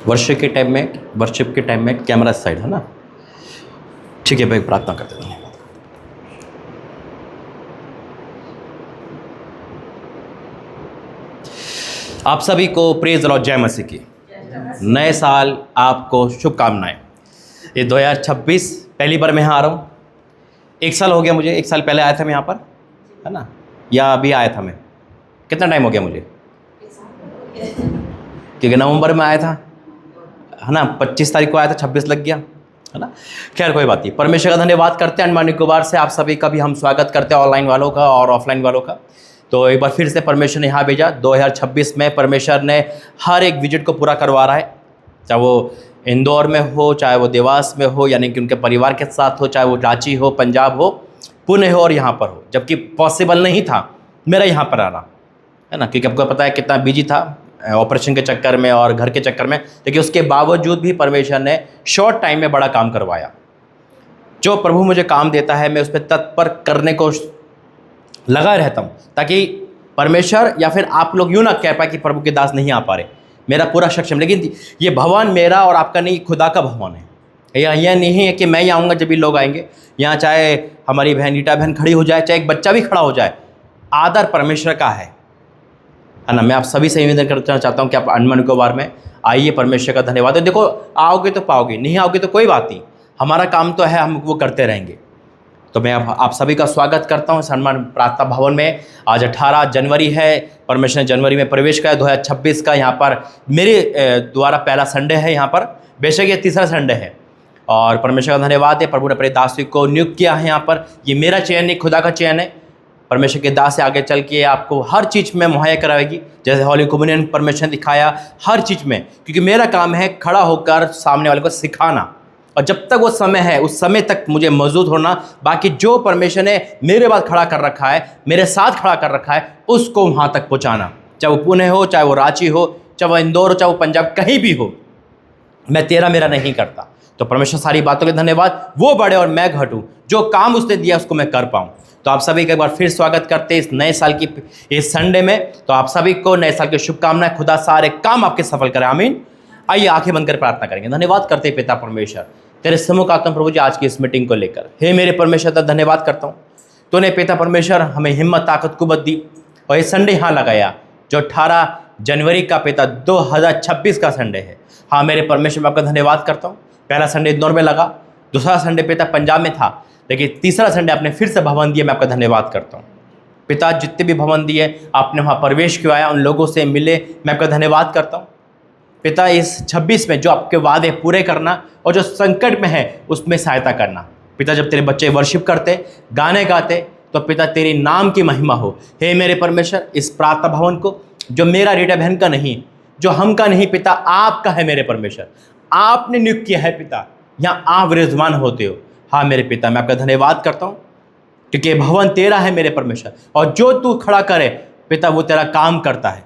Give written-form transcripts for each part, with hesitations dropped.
Worship के time में camera side है ना। ठीक है भाई, प्रार्थना करते हैं। आप सभी को प्रेज लॉर्ड, जय मसीह की। नए साल आपको शुभकामनाएं। ये 2026 पहली बार मैं यहाँ आ रहा हूँ। 1 साल हो गया मुझे, 1 साल पहले आया था मैं यहाँ पर, है ना, या अभी आया था मैं? कितना टाइम हो गया मुझे? क्योंकि नवंबर में आया था, है ना, 25 तारीख को आया था, 26 लग गया, है ना। खैर कोई बात नहीं, परमेश्वर का धन्यवाद करते हैं। अंडमान निकोबार से आप सभी का भी हम स्वागत करते हैं, ऑनलाइन वालों का और ऑफलाइन वालों का। तो एक बार फिर से परमेश्वर ने यहाँ भेजा। 2026 में परमेश्वर ने हर एक विजिट को पूरा करवा रहा है, चाहे वो इंदौर में हो, चाहे वो देवास में हो, यानी कि उनके परिवार के साथ हो, चाहे वो रांची हो, पंजाब हो, पुणे हो और यहाँ पर हो। जबकि पॉसिबल नहीं था मेरा यहाँ पर आना, है ना, क्योंकि आपको पता है कितना बिजी था ऑपरेशन के चक्कर में और घर के चक्कर में। लेकिन उसके बावजूद भी परमेश्वर ने शॉर्ट टाइम में बड़ा काम करवाया। जो प्रभु मुझे काम देता है मैं उस पर तत्पर करने को लगा रहता हूँ, ताकि परमेश्वर या फिर आप लोग यूँ ना कह पाए कि प्रभु के दास नहीं आ पा रहे। मेरा पूरा सक्षम, लेकिन ये भवन मेरा और आपका नहीं, खुदा का भवन है। यह नहीं है कि मैं ही आऊँगा जब भी लोग आएंगे। यहाँ चाहे हमारी बहन रीटा बहन खड़ी हो जाए, चाहे एक बच्चा भी खड़ा हो जाए, आदर परमेश्वर का है ना। मैं आप सभी से निवेदन करना चाहता हूँ कि आप अंडमान निकोबार में आइए। परमेश्वर का धन्यवाद है। देखो, आओगे तो पाओगे, नहीं आओगे तो कोई बात नहीं, हमारा काम तो है, हम वो करते रहेंगे। तो मैं आप सभी का स्वागत करता हूँ अंडमान प्रार्थना भवन में। आज 18 जनवरी है। परमेश्वर ने जनवरी में प्रवेश किया 2026 का। यहाँ पर मेरे द्वारा पहला संडे है यहाँ पर, बेशक ये तीसरा संडे है और परमेश्वर का धन्यवाद है। प्रभु ने अपने दास को नियुक्त किया है यहाँ पर। ये मेरा चयन नहीं, खुदा का चयन है। परमेश्वर के दास से आगे चल के आपको हर चीज़ में मुहैया कराएगी, जैसे हॉली कम्युनियन परमेश्वर ने दिखाया हर चीज़ में, क्योंकि मेरा काम है खड़ा होकर सामने वाले को सिखाना, और जब तक वो समय है उस समय तक मुझे मौजूद होना। बाकी जो परमेश्वर ने मेरे बाद खड़ा कर रखा है, मेरे साथ खड़ा कर रखा है, उसको वहाँ तक पहुँचाना, चाहे वो पुणे हो, चाहे वो रांची हो, चाहे वो इंदौर हो, चाहे वो पंजाब, कहीं भी हो। मैं तेरा मेरा नहीं करता। तो परमेश्वर सारी बातों के धन्यवाद। वो बढ़े और मैं घटूँ, जो काम उसने दिया उसको मैं कर पाऊँ। तो आप सभी का एक बार फिर स्वागत करते हैं इस नए साल की इस संडे में। तो आप सभी को नए साल की शुभकामनाएं। खुदा सारे काम आपके सफल करे, आमीन। आइए आंखें बंद कर प्रार्थना करेंगे। धन्यवाद करते हैं पिता परमेश्वर, तेरे सम्मुख आता हूं प्रभु जी आज की इस मीटिंग को लेकर। हे मेरे परमेश्वर, तेरा धन्यवाद करता हूँ, तूने पिता परमेश्वर हमें हिम्मत ताकत कुव्वत दी और ये संडे यहाँ लगाया जो 18 जनवरी का पिता 2026 का संडे है। हाँ मेरे परमेश्वर, मैं आपका धन्यवाद करता हूँ। पहला संडे इंदौर में लगा, दूसरा संडे पिता पंजाब में था, लेकिन तीसरा संडे आपने फिर से भवन दिया। मैं आपका धन्यवाद करता हूँ पिता। जितने भी भवन दिए आपने वहाँ प्रवेश किया, उन लोगों से मिले, मैं आपका धन्यवाद करता हूँ पिता। इस 26 में जो आपके वादे पूरे करना और जो संकट में है उसमें सहायता करना पिता। जब तेरे बच्चे वर्शिप करते, गाने गाते, तो पिता तेरे नाम की महिमा हो। हे मेरे परमेश्वर, इस प्रार्थना भवन को जो मेरा रीटा बहन का नहीं, जो हम का नहीं पिता, आपका है मेरे परमेश्वर। आपने नियुक्त किया है पिता, यहाँ आप विराजमान होते हो। हाँ मेरे पिता, मैं आपका धन्यवाद करता हूँ क्योंकि ये भवन तेरा है मेरे परमेश्वर, और जो तू खड़ा करे पिता वो तेरा काम करता है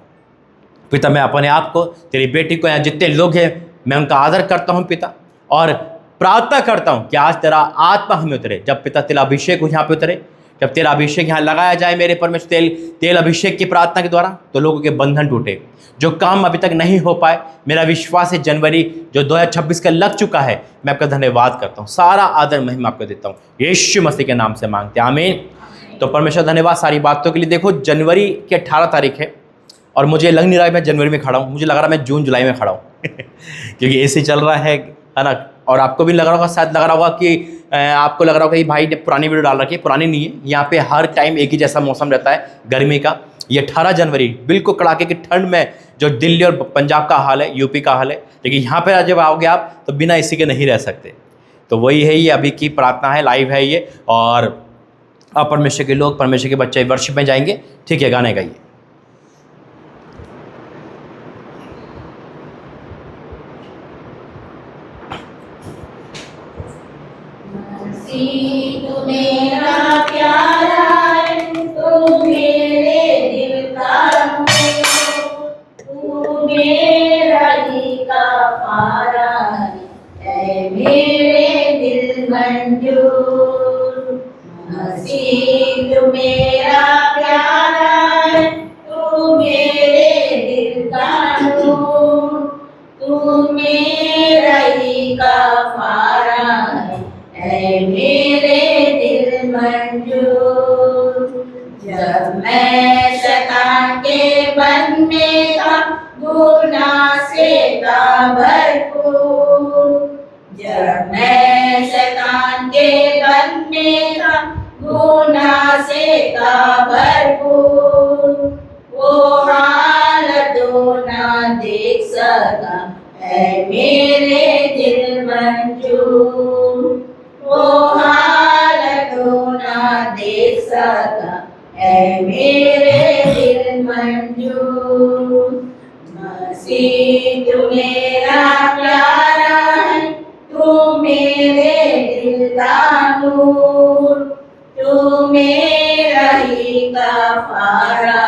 पिता। मैं अपने आप को, तेरी बेटी को, यहाँ जितने लोग हैं मैं उनका आदर करता हूँ पिता, और प्रार्थना करता हूँ कि आज तेरा आत्मा हमें उतरे। जब पिता तेरा अभिषेक यहाँ पे उतरे, जब तेरा अभिषेक यहाँ लगाया जाए मेरे परमेश्वर, तेल अभिषेक की प्रार्थना के द्वारा, तो लोगों के बंधन टूटे, जो काम अभी तक नहीं हो पाए। मेरा विश्वास है जनवरी जो 2026 का लग चुका है, मैं आपका धन्यवाद करता हूँ। सारा आदर महिमा आपको देता हूँ, यीशु मसीह के नाम से मांगते हैं, आमीन। तो परमेश्वर धन्यवाद सारी बातों के लिए। देखो जनवरी की 18 तारीख है और मुझे लग नहीं रहा है मैं जनवरी में खड़ा हूँ, मुझे लग रहा है मैं जून जुलाई में खड़ा हूँ क्योंकि एसी चल रहा है ना। और आपको भी लग रहा होगा, शायद लग रहा होगा कि आपको लग रहा होगा कि भाई ने पुरानी वीडियो डाल रखी है। पुरानी नहीं है, यहाँ पे हर टाइम एक ही जैसा मौसम रहता है गर्मी का। ये 18 जनवरी बिल्कुल कड़ाके की ठंड में जो दिल्ली और पंजाब का हाल है, यूपी का हाल है, लेकिन यहाँ पे जब आओगे आप तो बिना एसी के नहीं रह सकते। तो वही है, ये अभी की प्रार्थना है, लाइव है ये। और अब परमेश्वर के लोग, परमेश्वर के बच्चे वर्शिप में जाएंगे, ठीक है, गाने गाइए। तू मेरा प्यारा है, तू मेरे दिल का, तू मेरा ही का पारा है मेरे दिल मंजूर। मसीह तू मेरा प्यारा है, तू मेरे दिल का नूर, तू मंजूर। जब मैं शैतान के बन में था, गुनाह से था भरपूर। जब मैं शैतान के बन में था, गुनाह से था भरपूर। वो हालतों ना देख सका है मेरे दिल मंजूर। वो हालतों ना देख सका है मेरे दिल मंजूर। मसीह तू मेरा प्यारा है, तू मेरे दिल का नूर। तू मेरा ही गफारा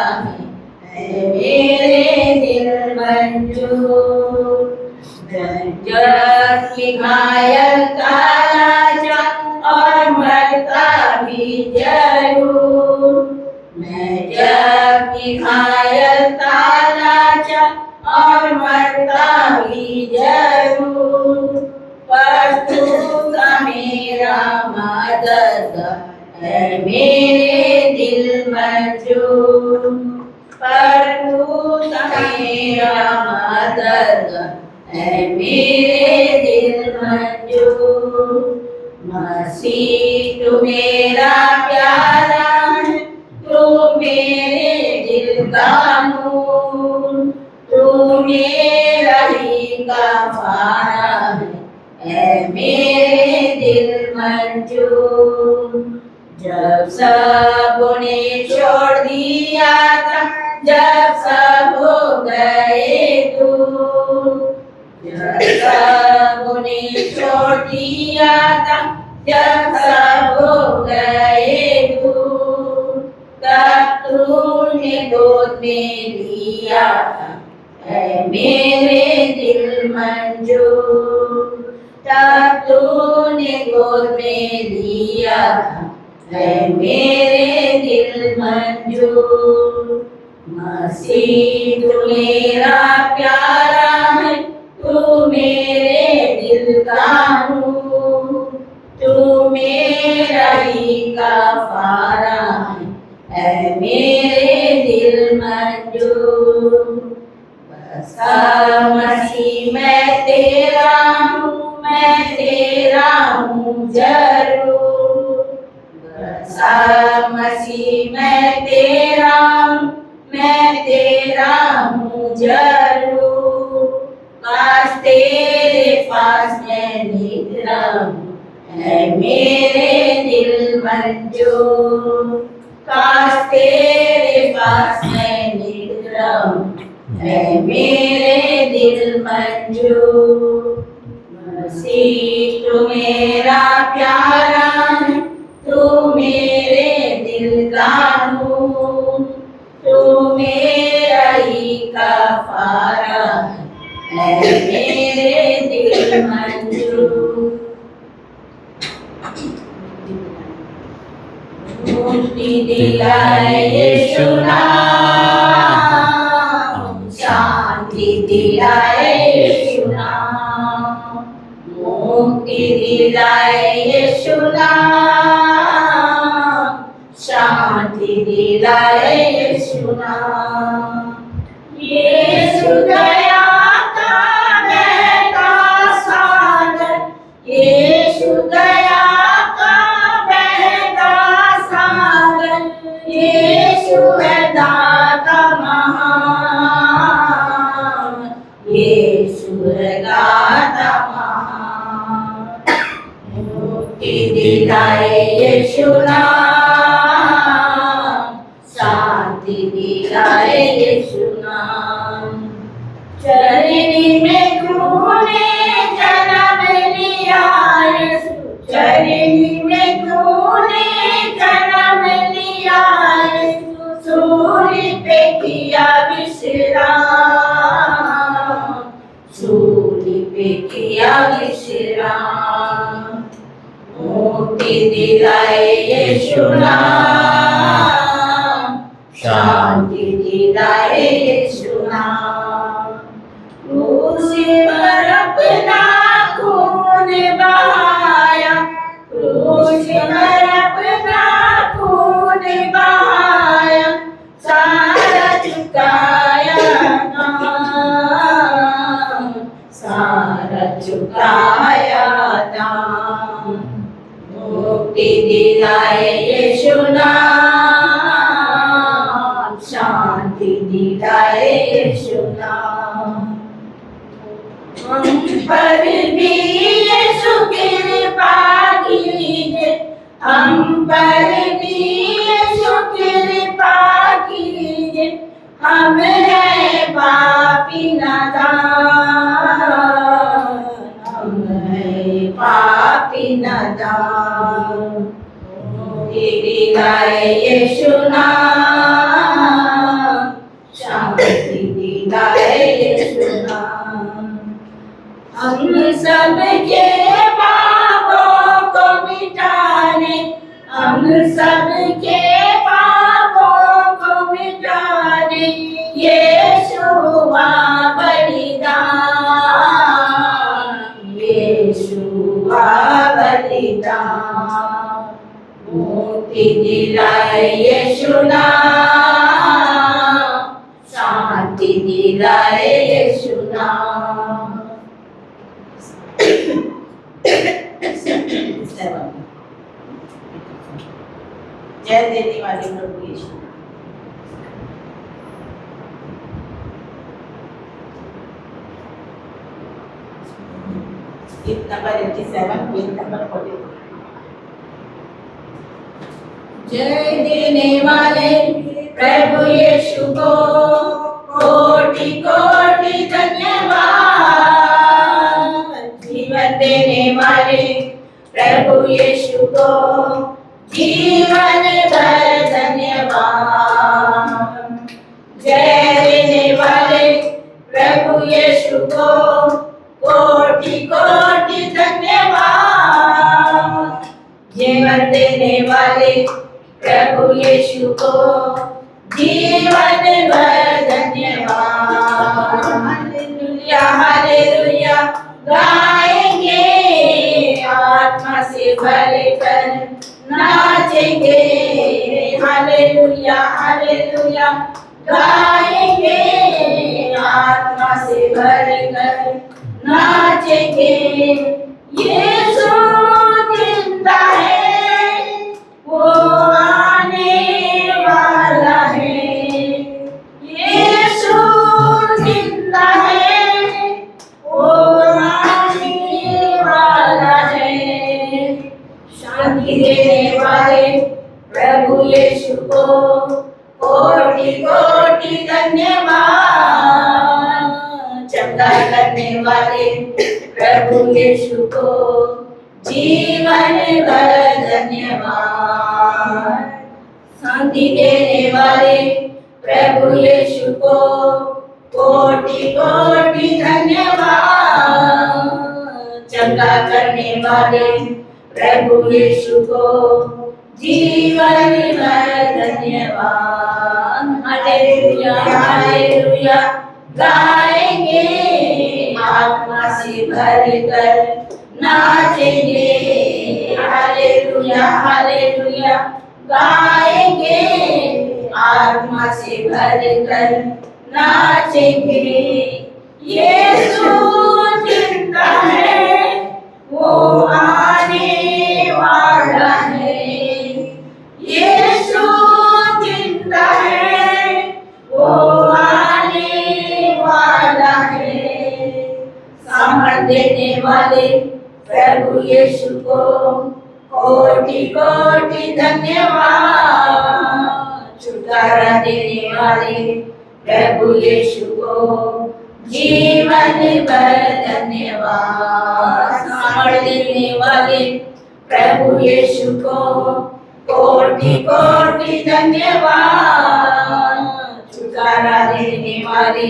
है मेरे दिल मंजूर। जग की घायल काला जा और मरता भी जरूर। मैं जग की घायल काला जा और मरता भी जरूर। पर तू का मेरा मदद है मेरे दिल मंजूर। पर तू का मेरा मदद है मेरे दिल मंजूर। मसीह तू मेरा प्यारा है, तू मेरे दिल का नूर। तू मेरा ही गफारा है मेरे दिल मंजूर। जब सबने छोड़ दिया था, जब सब हो गए दूर। जब सबने छोड़ दिया था, जब सब हो गए दूर। तब तूने गोद में लिया था है मेरे दिल मंजूर। तब तूने गोद में लिया था है मेरे दिल मंजूर। मसीह तू मेरा प्यारा है, तू मेरे दिल का नूर। तू मेरा ही गफारा है मेरे दिल मंजूर। बस मसीह मैं तेरा हूँ, मैं तेरा हूँ जरूर। बस मसीह मैं तेरा हूँ, मैं तेरा हूँ जरूर। काश तेरे पास मैं निकला हूँ है मेरे दिल मंजूर। काश तेरे पास मैं निकला हूँ है मेरे दिल मंजूर। मसीह तू मेरा प्यारा है, तू मेरे दिल का नूर। तू मेरा ही गफारा है मेरे दिल मंजूर। मुक्ति दिलाए यीशु नाम, शांति दिलाए यीशु नाम। मुक्ति दिलाए यीशु नाम, शांति दिलाए यीशु नाम। यीशु दया का बहता सागर, यीशु दया का बहता सागर। यीशु है दाता महान, यीशु है दाता महान। मुक्ति दिलाए यीशु नाम, शांति दिलाए यीशु नाम। चरनी में तूने जन्म लिया यीशु, चरनी में तूने जन्म लिया यीशु। सूली पे किया विश्राम, सूली पे किया विश्राम। मुक्ति दिलाए यीशु नाम, शांति दिलाए यीशु नाम। क्रूसी पर अपना खून बहाया, क्रूसी पर अपना दिलाए यीशु नाम, शांति दिलाए यीशु नाम। हम सबके पापों को मिटाने, हम सबके पापों को मिटाने यीशु हुआ बलिदान, यीशु हुआ बलिदान। मुक्ति दिलाए यीशु नाम, शांति दिलाए यीशु नाम। जय देने वाले प्रभु यीशु। गीत नंबर 87, गीत नंबर 43। जय देने वाले प्रभु यीशु को कोटि कोटि धन्यवाद। जीवन देने वाले प्रभु यीशु को जीवन भर धन्यवाद। जय देने वाले प्रभु यीशु को कोटि कोटि धन्यवाद। जीवन देने वाले प्रभु यीशु को जीवन भर धन्यवाद। हालेलुया हालेलुया गाएंगे, आत्मा से भर कर नाचेंगे। हालेलुया हालेलुया गाएंगे, आत्मा से भर कर नाचेंगे। यीशु जिंदा है, वो आने वाला है। यीशु जिंदा है, वो आने वाला है। शांति देने वाले प्रभु यीशु को कोटि कोटि धन्यवाद। चंगा करने वाले प्रभु यीशु को जीवन भर धन्यवाद। शांति देने वाले प्रभु यीशु को कोटि कोटि धन्यवाद। चंगा करने वाले प्रभु यीशु को जीवन भर धन्यवाद। हालेलुया हालेलुया गाएंगे, आत्मा से भर कर नाचेंगे। हालेलुया हालेलुया गाएंगे, आत्मा से भर कर नाचेंगे। यीशु जिंदा है, वो आने वाला है। यीशु जिंदा है, वो आने वाला है। सामर्थ देने वाले प्रभु यीशु को कोटि कोटि धन्यवाद। छुटकारा देने वाले प्रभु यीशु को जीवन भर धन्यवाद। सामर्थ देने वाले प्रभु यीशु को कोटि कोटि धन्यवाद। छुटकारा देने वाले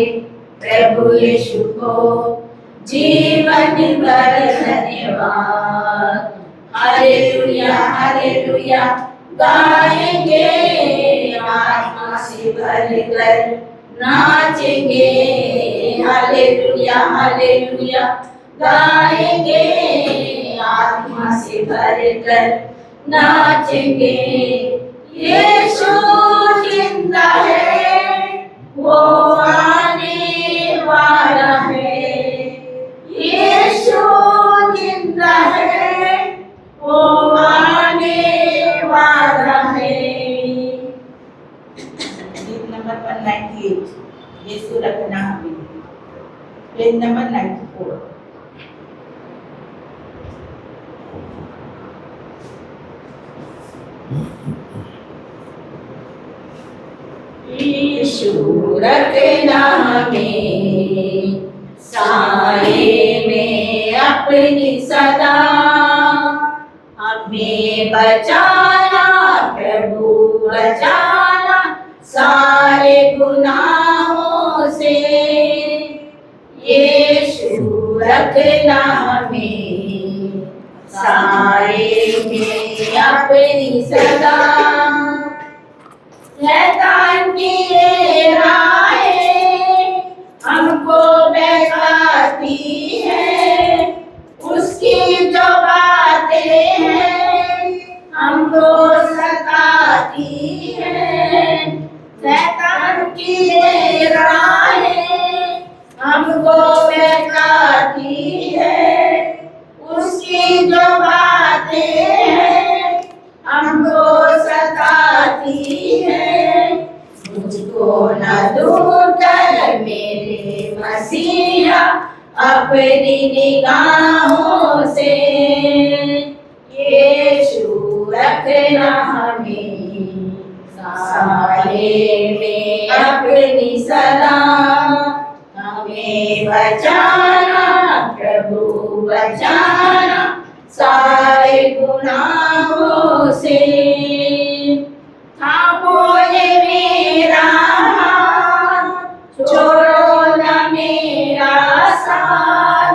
प्रभु यीशु को जीवन भर धन्यवाद। हालेलुया हालेलुया गाएंगे, आत्मा से भर कर नाचेंगे। हालेलुया हालेलुया गाएंगे, आत्मा से भर कर नाचेंगे। यीशु जिंदा है, वो आने वाला है। यीशु जिंदा है, वो आने वाला है। गीत नंबर 198, यीशु रखना हमें। Page number 94। यीशु रखना हमें साए में अपनी सदा, हमें बचाना प्रभु बचाना सारे गुनाहों से। यीशु रखना हमें सारे में अपनी सदा। शैतान की ये राहें हमको बहकाती है, उसकी जो बातें हैं हमको सताती है। शैतान की ये राहें हमको बहकाती है, उसकी जो बातें हैं हमको सताती है। मुझको न दूर कर मेरे मसीहा अपनी निगाहों से। यीशु रखना हमें सारे में अपनी सदा। हमें बचाना प्रभु बचाना सारे गुनाहों से। थामो ये मेरा हाथ, छोड़ो न मेरा साथ।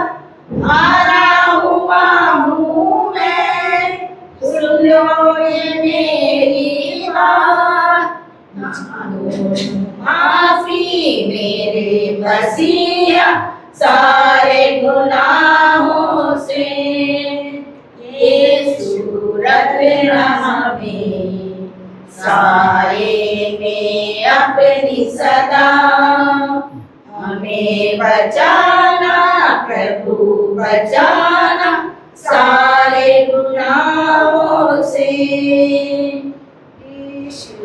हारा हुआ हूँ मैं, सुन लो ये मेरी बात। माफी मेरे मसीहा सारे गुनाहों से। यीशु रखना हमें सारे में अपनी सदा। हमें बचाना प्रभु बचाना सारे गुनाहों से। यीशु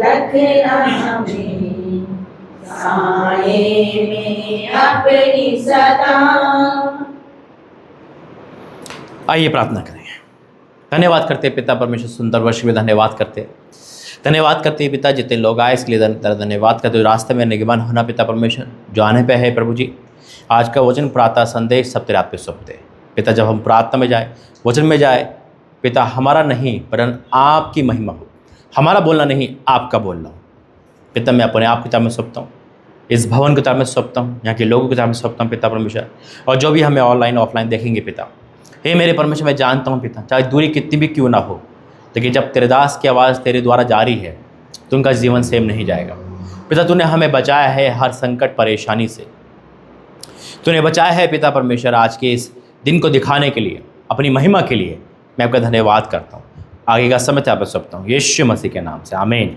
रखना हमें सारे में अपनी सदा। आइए प्रार्थना करें। धन्यवाद करते पिता परमेश्वर, सुंदर वर्ष में धन्यवाद करते पिता जितने लोग आए इसके लिए धन्यवाद करते। रास्ते में निगमन होना पिता परमेश्वर जो आने पे है प्रभु जी। आज का वचन प्रार्थना संदेश सब तेरे हाथ पे सौंपते पिता। जब हम प्रार्थना में जाए, वचन में जाए पिता, हमारा नहीं परन आपकी महिमा हो, हमारा बोलना नहीं आपका बोलना हो पिता। मैं अपने आप किताब में सौंपता हूँ, इस भवन किताब में सौंपता हूँ, यहाँ के लोगों की किताब में सौंपता हूँ पिता परमेश्वर। और जो भी हमें ऑनलाइन ऑफलाइन देखेंगे पिता, हे मेरे परमेश्वर मैं जानता हूँ पिता, चाहे दूरी कितनी भी क्यों ना हो, लेकिन जब तेरे दास की आवाज़ तेरे द्वारा जारी है तो उनका जीवन सेम नहीं जाएगा पिता। तूने हमें बचाया है हर संकट परेशानी से, तूने बचाया है पिता परमेश्वर। आज के इस दिन को दिखाने के लिए, अपनी महिमा के लिए मैं आपका धन्यवाद करता हूँ। आगे का समय आप सौंपता हूँ यीशु मसीह के नाम से, आमीन।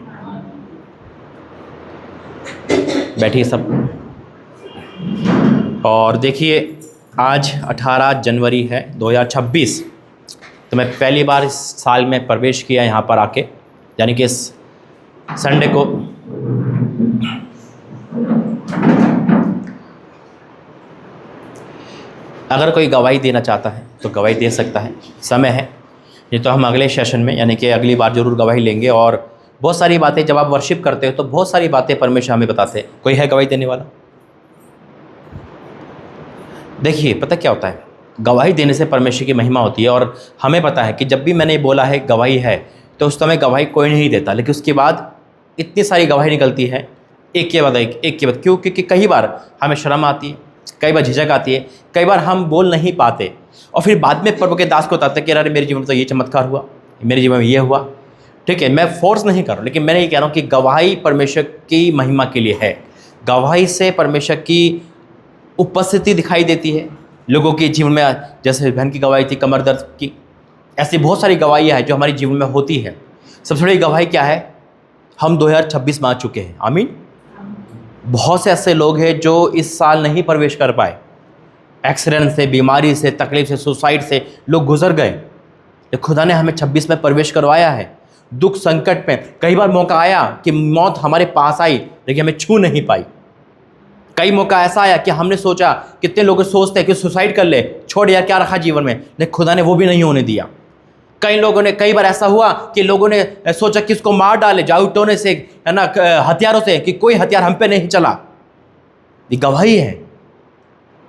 बैठिए सब। और देखिए आज 18 जनवरी है 2026। तो मैं पहली बार इस साल में प्रवेश किया यहाँ पर आके, यानी कि इस संडे को। अगर कोई गवाही देना चाहता है तो गवाही दे सकता है, समय है। ये तो हम अगले सेशन में यानी कि अगली बार ज़रूर गवाही लेंगे। और बहुत सारी बातें जब आप वर्शिप करते हो तो बहुत सारी बातें परमेश्वर हमें बताते हैं। कोई है गवाही देने वाला? देखिए पता क्या होता है, गवाही देने से परमेश्वर की महिमा होती है। और हमें पता है कि जब भी मैंने बोला है गवाही है तो उस समय गवाही कोई नहीं देता, लेकिन उसके बाद इतनी सारी गवाही निकलती है एक के बाद एक के बाद। क्यों? क्योंकि कई बार हमें शर्म आती है, कई बार झिझक आती है, कई बार हम बोल नहीं पाते और फिर बाद में प्रभु के दास को बताते हैं कि अरे मेरे जीवन में तो ये चमत्कार हुआ, मेरे जीवन में ये हुआ। ठीक है, मैं फोर्स नहीं कर रहा हूँ, लेकिन मैंने ये कह रहा हूँ कि गवाही परमेश्वर की महिमा के लिए है। गवाही से परमेश्वर की उपस्थिति दिखाई देती है लोगों के जीवन में। जैसे बहन की गवाही थी कमर दर्द की, ऐसी बहुत सारी गवाहियाँ हैं जो हमारे जीवन में होती है। सबसे बड़ी गवाही क्या है? हम 2026 में आ चुके हैं, आमीन। बहुत से ऐसे लोग हैं जो इस साल नहीं प्रवेश कर पाए, एक्सीडेंट से, बीमारी से, तकलीफ से, सुसाइड से लोग गुजर गए। तो खुदा ने हमें 26 में प्रवेश करवाया है। दुख संकट में कई बार मौका आया कि मौत हमारे पास आई लेकिन हमें छू नहीं पाई। कई मौका ऐसा आया कि हमने सोचा, कितने लोग सोचते हैं कि सुसाइड कर ले, छोड़ यार क्या रखा जीवन में, लेकिन खुदा ने वो भी नहीं होने दिया। कई लोगों ने, कई बार ऐसा हुआ कि लोगों ने सोचा कि इसको मार डाले जादू टोने से, है ना, हथियारों से, कि कोई हथियार हम पे नहीं चला। ये गवाही है।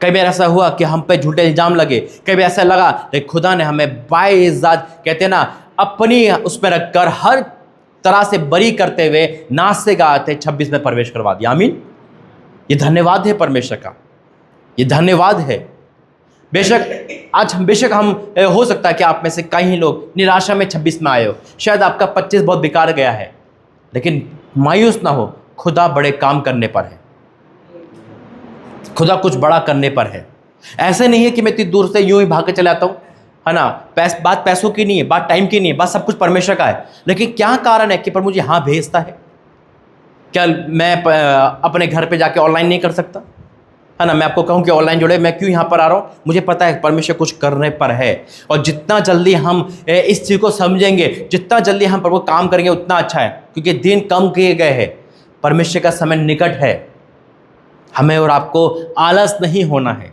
कई बार ऐसा हुआ कि हम पे झूठे इल्जाम लगे, कई बार ऐसा लगा, लेकिन खुदा ने हमें बाइज्जत, कहते हैं ना, अपनी उस पर रखकर हर तरह से बरी करते हुए नाचते गाते 26 में प्रवेश करवा दिया। आमीन। ये धन्यवाद है परमेश्वर का, ये धन्यवाद है। बेशक हम हो सकता है कि आप में से कई लोग निराशा में 26 में आए हो, शायद आपका 25 बहुत बेकार गया है, लेकिन मायूस ना हो, खुदा बड़े काम करने पर है, खुदा कुछ बड़ा करने पर है। ऐसे नहीं है कि मैं इतनी दूर से यूं ही भाग के चले आता हूँ, है ना। बात पैसों की नहीं है, बात टाइम की नहीं है, बात सब कुछ परमेश्वर का है। लेकिन क्या कारण है कि पर मुझे यहाँ भेजता है? क्या मैं अपने घर पे जाके ऑनलाइन नहीं कर सकता, है ना? मैं आपको कहूँ कि ऑनलाइन जुड़े, मैं क्यों यहाँ पर आ रहा हूँ? मुझे पता है परमेश्वर कुछ करने पर है, और जितना जल्दी हम इस चीज़ को समझेंगे, जितना जल्दी हम प्रभु काम करेंगे उतना अच्छा है, क्योंकि दिन कम किए गए हैं, परमेश्वर का समय निकट है। हमें और आपको आलस नहीं होना है,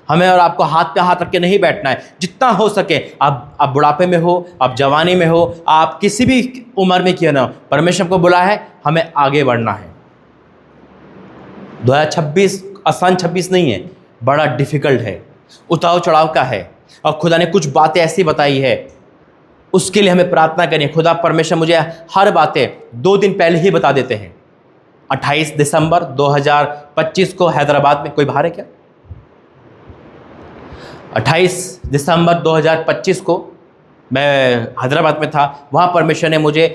हमें और आपको हाथ पे हाथ रख के नहीं बैठना है। जितना हो सके, आप बुढ़ापे में हो, आप जवानी में हो, आप किसी भी उम्र में क्यों ना हो, परमेश्वर को बुलाया है, हमें आगे बढ़ना है। 2026 आसान 26 नहीं है, बड़ा डिफ़िकल्ट है, उतार चढ़ाव का है, और खुदा ने कुछ बातें ऐसी बताई है, उसके लिए हमें प्रार्थना करें। खुदा परमेश्वर मुझे हर बातें 2 दिन पहले ही बता देते हैं। 28 दिसंबर 2025 को हैदराबाद में, कोई बाहर है क्या? 28 दिसंबर 2025 को मैं हैदराबाद में था। वहाँ परमेश्वर ने मुझे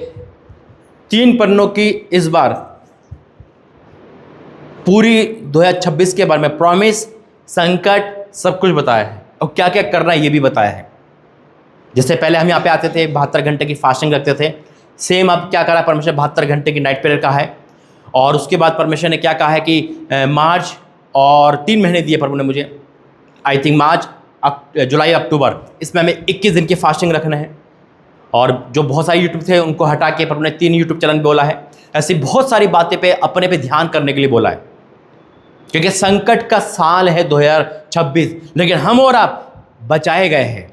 3 पन्नों की इस बार पूरी 2026 के बारे में प्रॉमिस, संकट, सब कुछ बताया है, और क्या क्या करना है ये भी बताया है। जैसे पहले हम यहाँ पे आते थे, 72 घंटे की फास्टिंग रखते थे, सेम अब क्या करा परमेश्वर, 72 घंटे की नाइट प्रेयर का है। और उसके बाद परमेश्वर ने क्या कहा है कि मार्च और 3 महीने दिए प्रभु ने मुझे, आई थिंक मार्च, जुलाई, अक्टूबर, इसमें हमें 21 दिन की फास्टिंग रखना है। और जो बहुत सारे यूट्यूब थे उनको हटा के प्रभु ने 3 यूट्यूब चैनल बोला है। ऐसी बहुत सारी बातें पे अपने पे ध्यान करने के लिए बोला है, क्योंकि संकट का साल है 2026, लेकिन हम और आप बचाए गए हैं,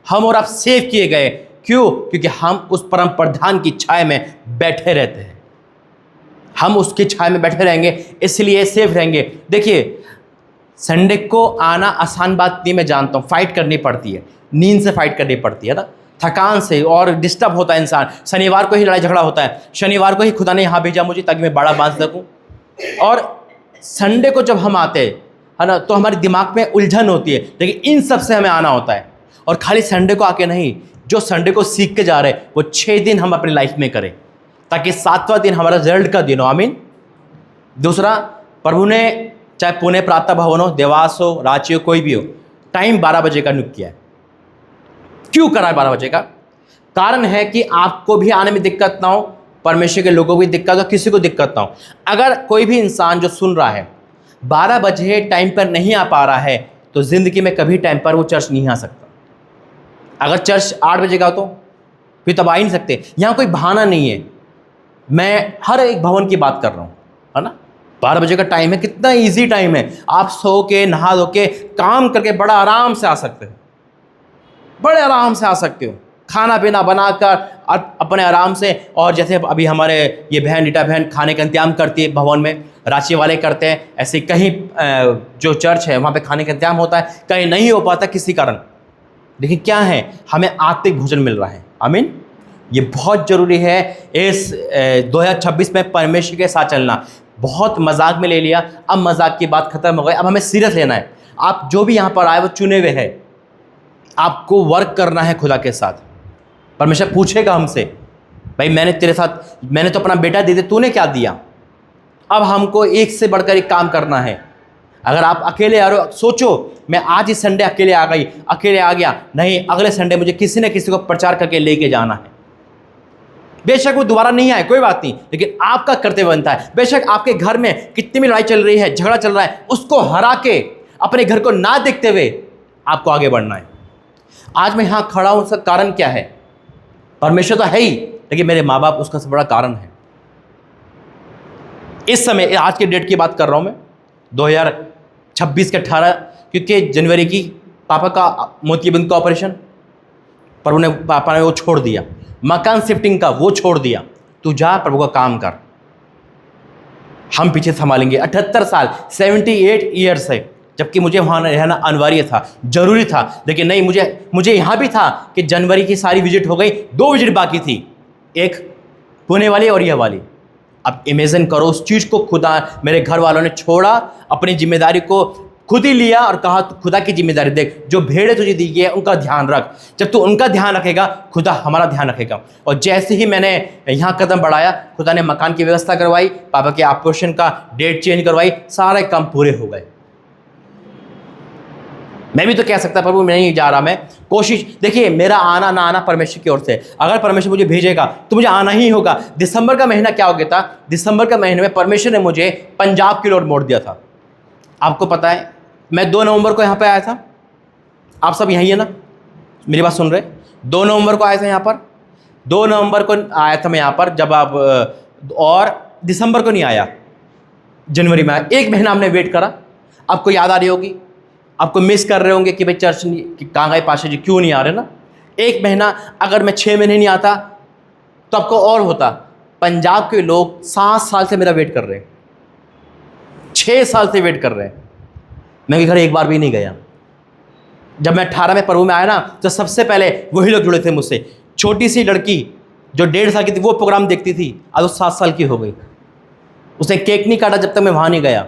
हम और आप सेव किए गए। क्यों? क्योंकि हम उस परम प्रधान की छाया में बैठे रहते हैं, हम उसकी छाया में बैठे रहेंगे, इसलिए सेफ रहेंगे। देखिए, संडे को आना आसान बात नहीं, मैं जानता हूँ, फाइट करनी पड़ती है, नींद से फाइट करनी पड़ती है ना, थकान से, और डिस्टर्ब होता है इंसान। शनिवार को ही लड़ाई झगड़ा होता है, शनिवार को ही खुदा ने यहाँ भेजा मुझे ताकि मैं बड़ा बांध सकूँ। और संडे को जब हम आते हैं, है ना, तो हमारे दिमाग में उलझन होती है, लेकिन इन सब से हमें आना होता है। और खाली संडे को आके नहीं, जो संडे को सीख के जा रहे हैं वो 6 दिन हम अपनी लाइफ में करें, ताकि 7वां दिन हमारा रिजल्ट का दिन हो। आमीन। दूसरा, प्रभु ने चाहे पुणे प्रातः भवन हो, देवास हो, रांची हो, कोई भी हो, टाइम 12 बजे का नियुक्त किया है। क्यों करा है 12 बजे का? कारण है कि आपको भी आने में दिक्कत ना हो, परमेश्वर के लोगों को भी दिक्कत हो, किसी को दिक्कत ना हो। अगर कोई भी इंसान जो सुन रहा है 12 बजे टाइम पर नहीं आ पा रहा है, तो ज़िंदगी में कभी टाइम पर वो चर्च नहीं आ सकता। अगर चर्च 8 बजे का हो तो फिर तब आ ही नहीं सकते। यहाँ कोई बहाना नहीं है, मैं हर एक भवन की बात कर रहा हूँ, है ना। 12 बजे का टाइम है, कितना इजी टाइम है। आप सो के, नहा धो के, काम करके बड़ा आराम से आ सकते हो, बड़े आराम से आ सकते हो, खाना पीना बनाकर अपने आराम से। और जैसे अभी हमारे ये बहन, रीटा बहन खाने का इंतजाम करती है भवन में, रांची वाले करते हैं, ऐसे कहीं जो चर्च है वहाँ पे खाने का इंतजाम होता है, कहीं नहीं हो पाता किसी कारण। लेकिन क्या है, हमें आत्मिक भोजन मिल रहा है। आमीन। ये बहुत ज़रूरी है इस 2026 में परमेश्वर के साथ चलना। बहुत मजाक में ले लिया, अब मजाक की बात खत्म हो गई, अब हमें सीरियस लेना है। आप जो भी यहाँ पर आए वो चुने हुए हैं, आपको वर्क करना है खुदा के साथ। परमेश्वर पूछेगा हमसे, भाई मैंने तेरे साथ, मैंने तो अपना बेटा दे दिया, तूने क्या दिया? अब हमको एक से बढ़कर एक काम करना है। अगर आप अकेले आ रहे हो, सोचो मैं आज ही संडे अकेले आ गई, अकेले आ गया, नहीं, अगले संडे मुझे किसी न किसी को प्रचार करके लेके जाना है। बेशक वो दोबारा नहीं आए, कोई बात नहीं, लेकिन आपका कर्तव्य बनता है। बेशक आपके घर में कितनी भी लड़ाई चल रही है, झगड़ा चल रहा है, उसको हरा के, अपने घर को ना देखते हुए आपको आगे बढ़ना है। आज मैं यहाँ खड़ा हूँ, उसका कारण क्या है? परमेश्वर तो है ही, लेकिन मेरे माँ बाप उसका सबसे बड़ा कारण है। इस समय, आज के डेट की बात कर रहा हूँ मैं, 2026 के 18, क्योंकि जनवरी की पापा का मोतियाबिंद का ऑपरेशन, प्रभु ने, पापा ने वो छोड़ दिया, मकान शिफ्टिंग का वो छोड़ दिया, तू जा प्रभु का काम कर, हम पीछे संभालेंगे। 78 साल, 78 ईयर्स है, जबकि मुझे वहाँ रहना अनिवार्य था, जरूरी था, लेकिन नहीं, मुझे यहाँ भी था कि जनवरी की सारी विजिट हो गई, 2 विजिट बाकी थी। एक पुणे वाली और यह वाली। अब इमेजिन करो उस चीज़ को खुदा, मेरे घर वालों ने छोड़ा, अपनी जिम्मेदारी को खुद ही लिया और कहा तू खुदा की जिम्मेदारी देख, जो भेड़ें तुझे दी गई है उनका ध्यान रख। जब तू उनका ध्यान रखेगा खुदा हमारा ध्यान रखेगा। और जैसे ही मैंने यहाँ कदम बढ़ाया, खुदा ने मकान की व्यवस्था करवाई, पापा के ऑपरेशन का डेट चेंज करवाई, सारे काम पूरे हो गए। मैं भी तो कह सकता प्रभु मैं नहीं जा रहा, मैं कोशिश, देखिए मेरा आना ना आना परमेश्वर की ओर से, अगर परमेश्वर मुझे भेजेगा तो मुझे आना ही होगा। दिसंबर का महीना क्या हो गया था, दिसंबर का महीने में परमेश्वर ने मुझे पंजाब की ओर मोड़ दिया था। आपको पता है मैं 2 नवंबर को यहाँ पे आया था, आप सब यहीं है ना, मेरी बात सुन रहे? 2 नवंबर को आया था यहाँ पर, 2 नवंबर को आया था मैं यहाँ पर जब आप, और दिसंबर को नहीं आया, जनवरी में आया। 1 महीना हमने वेट करा। आपको याद आ रही होगी, आपको मिस कर रहे होंगे कि भाई चर्च कहाँ गए पाशा जी, क्यों नहीं आ रहे ना। 1 महीना, अगर मैं 6 महीने नहीं आता तो आपको और होता। पंजाब के लोग 7 साल से मेरा वेट कर रहे हैं, 6 साल से वेट कर रहे हैं। मैं घर एक बार भी नहीं गया। जब मैं 18 में प्रभु में आया ना, तो सबसे पहले वही लोग जुड़े थे मुझसे। छोटी सी लड़की जो 1.5 साल की थी वो प्रोग्राम देखती थी, आज वो 7 साल की हो गई। उसने केक नहीं काटा जब तक मैं वहां नहीं गया।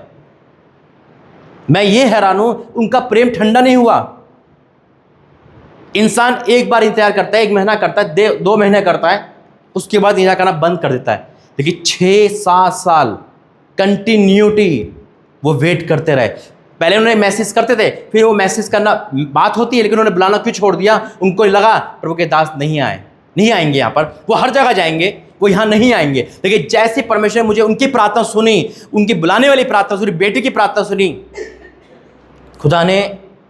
मैं ये हैरान हूं, उनका प्रेम ठंडा नहीं हुआ। इंसान एक बार इंतजार करता है, 1 महीना करता है, 2 महीने करता है, उसके बाद इंतजार करना बंद कर देता है। लेकिन 6-7 साल कंटिन्यूटी वो वेट करते रहे। पहले उन्होंने मैसेज करते थे, फिर वो मैसेज करना बात होती है, लेकिन उन्होंने बुलाना क्यों छोड़ दिया? उनको लगा प्रभु के दास नहीं आएंगे यहाँ पर, वो हर जगह जाएंगे, वो यहाँ नहीं आएंगे। लेकिन जैसे परमेश्वर ने मुझे उनकी प्रार्थना सुनी, उनकी बुलाने वाली प्रार्थना सुनी, बेटे की प्रार्थना सुनी, खुदा ने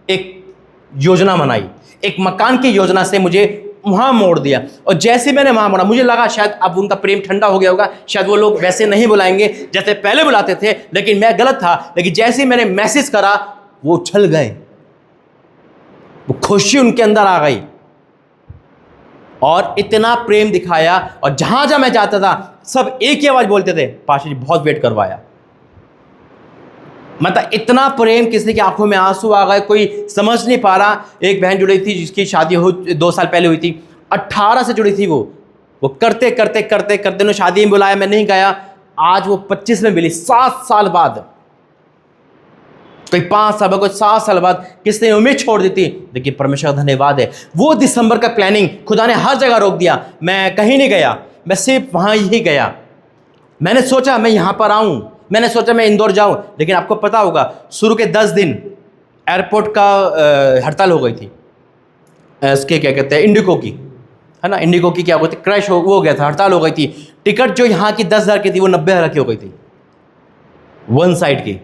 एक योजना बनाई, एक मकान की योजना से मुझे वहाँ मोड़ दिया। और जैसे मैंने वहाँ मोड़ा, मुझे लगा शायद अब उनका प्रेम ठंडा हो गया होगा, शायद वो लोग वैसे नहीं बुलाएंगे जैसे पहले बुलाते थे, लेकिन मैं गलत था। लेकिन जैसे ही मैंने मैसेज करा, वो उछल गए, वो खुशी उनके अंदर आ गई और इतना प्रेम दिखाया। और जहाँ जहाँ मैं जाता था सब एक ही आवाज़ बोलते थे, पाशा जी बहुत वेट करवाया। मतलब इतना प्रेम, किसी की आंखों में आंसू आ गए, कोई समझ नहीं पा रहा। एक बहन जुड़ी थी जिसकी शादी 2 साल पहले हुई थी, 18 से जुड़ी थी। वो करते करते करते करते उन्होंने शादी में बुलाया, मैं नहीं गया। आज वो 25 में मिली, 7 साल बाद, कोई 5 साल बाद, कोई 7 साल बाद। किसने उम्मीद छोड़ दी थी? देखिए परमेश्वर का धन्यवाद है, वो दिसंबर का प्लानिंग खुदा ने हर जगह रोक दिया। मैं कहीं नहीं गया, मैं सिर्फ वहाँ ही गया। मैंने सोचा मैं यहाँ पर आऊँ, मैंने सोचा मैं इंदौर जाऊं, लेकिन आपको पता होगा शुरू के 10 दिन एयरपोर्ट का हड़ताल हो गई थी। इसके क्या कहते हैं, इंडिगो की, है ना, इंडिगो की क्या हो गई थी, क्रैश हो गया था, हड़ताल हो गई थी। टिकट जो यहाँ की 10,000 की थी वो 90,000 की हो गई थी, 1 साइड की।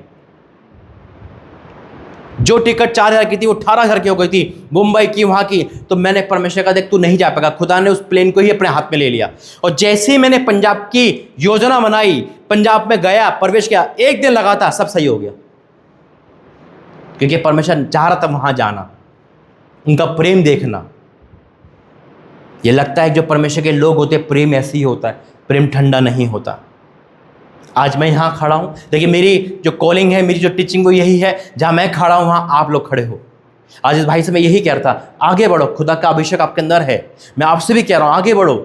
जो टिकट 4,000 की थी वो 18,000 की हो गई थी, मुंबई की, वहाँ की। तो मैंने परमेश्वर का, देख तू नहीं जा पाएगा। खुदा ने उस प्लेन को ही अपने हाथ में ले लिया। और जैसे ही मैंने पंजाब की योजना बनाई, पंजाब में गया, प्रवेश किया, 1 दिन लगा था, सब सही हो गया। क्योंकि परमेश्वर चाह रहा था वहाँ जाना, उनका प्रेम देखना। ये लगता है जो परमेश्वर के लोग होते, प्रेम ऐसे ही होता है, प्रेम ठंडा नहीं होता। आज मैं यहाँ खड़ा हूँ, देखिए मेरी जो कॉलिंग है, मेरी जो टीचिंग वो यही है, जहाँ मैं खड़ा हूँ वहाँ आप लोग खड़े हो। आज इस भाई से मैं यही कह रहा था, आगे बढ़ो, खुदा का अभिषेक आपके अंदर है। मैं आपसे भी कह रहा हूँ आगे बढ़ो।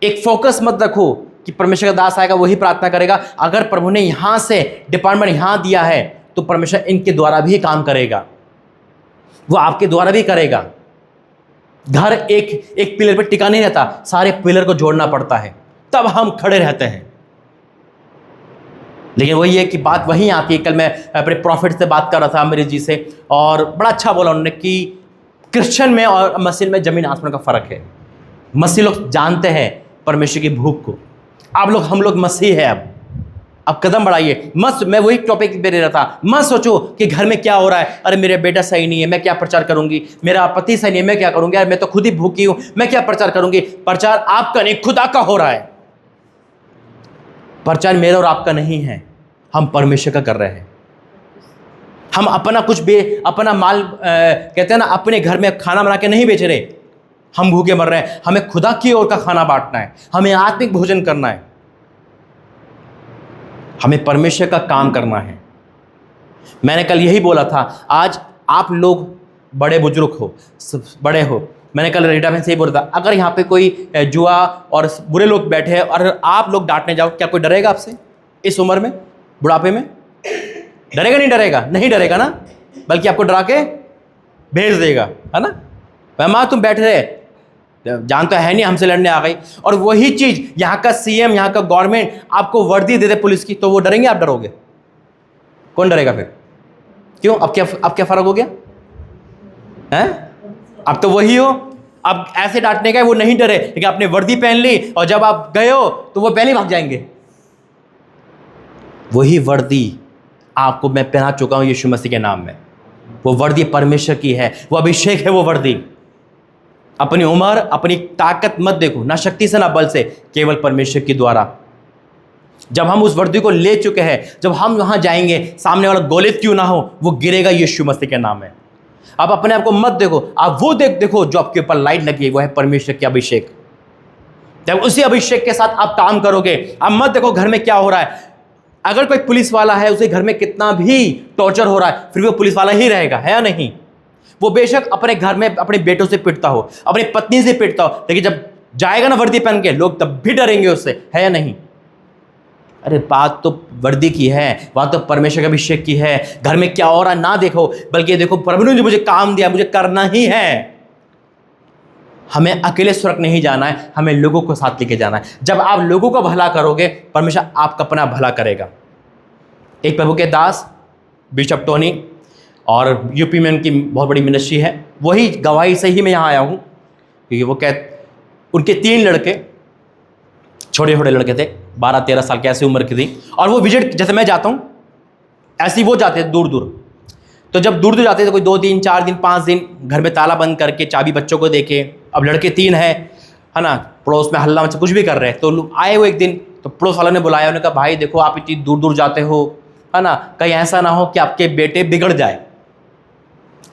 एक फोकस मत रखो कि परमेश्वर का दास आएगा वही प्रार्थना करेगा। अगर प्रभु ने यहाँ से डिपार्टमेंट यहाँ दिया है तो परमेश्वर इनके द्वारा भी काम करेगा, वो आपके द्वारा भी करेगा। घर एक पिलर पर टिका नहीं रहता, सारे पिलर को जोड़ना पड़ता है, तब हम खड़े रहते हैं। लेकिन वही है कि बात वहीं आती है। कल मैं अपने प्रॉफिट से बात कर रहा था, अमरीश जी से, और बड़ा अच्छा बोला उन्होंने कि क्रिश्चियन में और मसीह में ज़मीन आसमान का फ़र्क है। मसीह लोग जानते हैं परमेश्वर की भूख को, आप लोग, हम लोग मसीह है। अब कदम बढ़ाइए। मैं वही टॉपिक पे रहा था, मत सोचो कि घर में क्या हो रहा है, अरे मेरा बेटा सही नहीं है, मैं क्या प्रचार करूंगी, मेरा पति सही नहीं है, मैं क्या करूंगी, यार मैं तो खुद ही भूखी हूं, मैं क्या प्रचार करूंगी। प्रचार आपका नहीं, खुदा का हो रहा है। प्रचार मेरा और आपका नहीं है, हम परमेश्वर का कर रहे हैं। हम अपना अपना माल कहते हैं ना, अपने घर में खाना बना के नहीं बेच रहे, हम भूखे मर रहे हैं। हमें खुदा की ओर का खाना बांटना है, हमें आत्मिक भोजन करना है, हमें परमेश्वर का काम करना है। मैंने कल यही बोला था, आज आप लोग बड़े बुजुर्ग हो, बड़े हो, मैंने कल रीटा में से ही बोला था, अगर यहाँ पे कोई जुआ और बुरे लोग बैठे हैं और आप लोग डांटने जाओ, क्या कोई डरेगा आपसे इस उम्र में, बुढ़ापे में? डरेगा नहीं डरेगा? नहीं डरेगा ना, बल्कि आपको डरा के भेज देगा, है ना। माँ तुम बैठ रहे, जान तो है नहीं हमसे लड़ने आ गई। और वही चीज़ यहाँ का सीएम, यहाँ का गवर्नमेंट आपको वर्दी दे दे पुलिस की, तो वो डरेंगे? आप डरोगे? कौन डरेगा फिर? क्यों? अब क्या फ़र्क हो गया है? अब तो वही हो, अब ऐसे डांटने का वो नहीं डरे, लेकिन आपने वर्दी पहन ली और जब आप गए हो तो वो पहले भाग जाएंगे। वही वर्दी आपको मैं पहना चुका हूं यीशु मसीह के नाम में। वो वर्दी परमेश्वर की है, वो अभिषेक है वो वर्दी। अपनी उम्र, अपनी ताकत मत देखो, ना शक्ति से ना बल से, केवल परमेश्वर के द्वारा। जब हम उस वर्दी को ले चुके हैं, जब हम वहां जाएंगे, सामने वाला गोलित क्यों ना हो, वो गिरेगा यीशु मसीह के नाम में। आप अपने आप को मत देखो, आप वो देखो जो आपके ऊपर लाइट लगी है, वो है परमेश्वर के अभिषेक। जब उसी अभिषेक के साथ आप काम करोगे, आप मत देखो घर में क्या हो रहा है। अगर कोई पुलिस वाला है, उसे घर में कितना भी टॉर्चर हो रहा है, फिर वो पुलिस वाला ही रहेगा, है या नहीं? वो बेशक अपने घर में अपने बेटों से पिटता हो, अपनी पत्नी से पिटता हो, लेकिन जब जाएगा ना वर्दी पहन के, लोग तब भी डरेंगे उससे, है या नहीं? अरे बात तो वर्दी की है, बात तो परमेश्वर के अभिषेक की है। घर में क्या हो रहा है ना देखो, बल्कि देखो प्रभु ने जो मुझे काम दिया, मुझे करना ही है। हमें अकेले स्वर्ग नहीं जाना है, हमें लोगों को साथ लेके जाना है। जब आप लोगों का भला करोगे, परमेश्वर आपका अपना भला करेगा। एक प्रभु के दास बिशप टोनी, और यूपी में उनकी बहुत बड़ी मिनिस्ट्री है, वही गवाही से ही मैं यहाँ आया हूँ, क्योंकि वो उनके 3 लड़के, छोटे छोटे लड़के थे, 12-13 साल की ऐसी उम्र की थी, और वो विजिट जैसे मैं जाता हूँ ऐसे ही वो जाते थे दूर दूर। तो जब दूर दूर जाते थे, कोई 2 दिन 4 दिन 5 दिन घर में ताला बंद करके, चाबी बच्चों को देके, अब लड़के 3 हैं, है ना, पड़ोस में हल्ला मचा, कुछ भी कर रहे हैं। तो लोग आए वो एक दिन, तो पड़ोस वालों ने बुलाया, उन्होंने कहा भाई देखो आप इतनी दूर दूर जाते हो, है ना, कहीं ऐसा ना हो कि आपके बेटे बिगड़ जाए,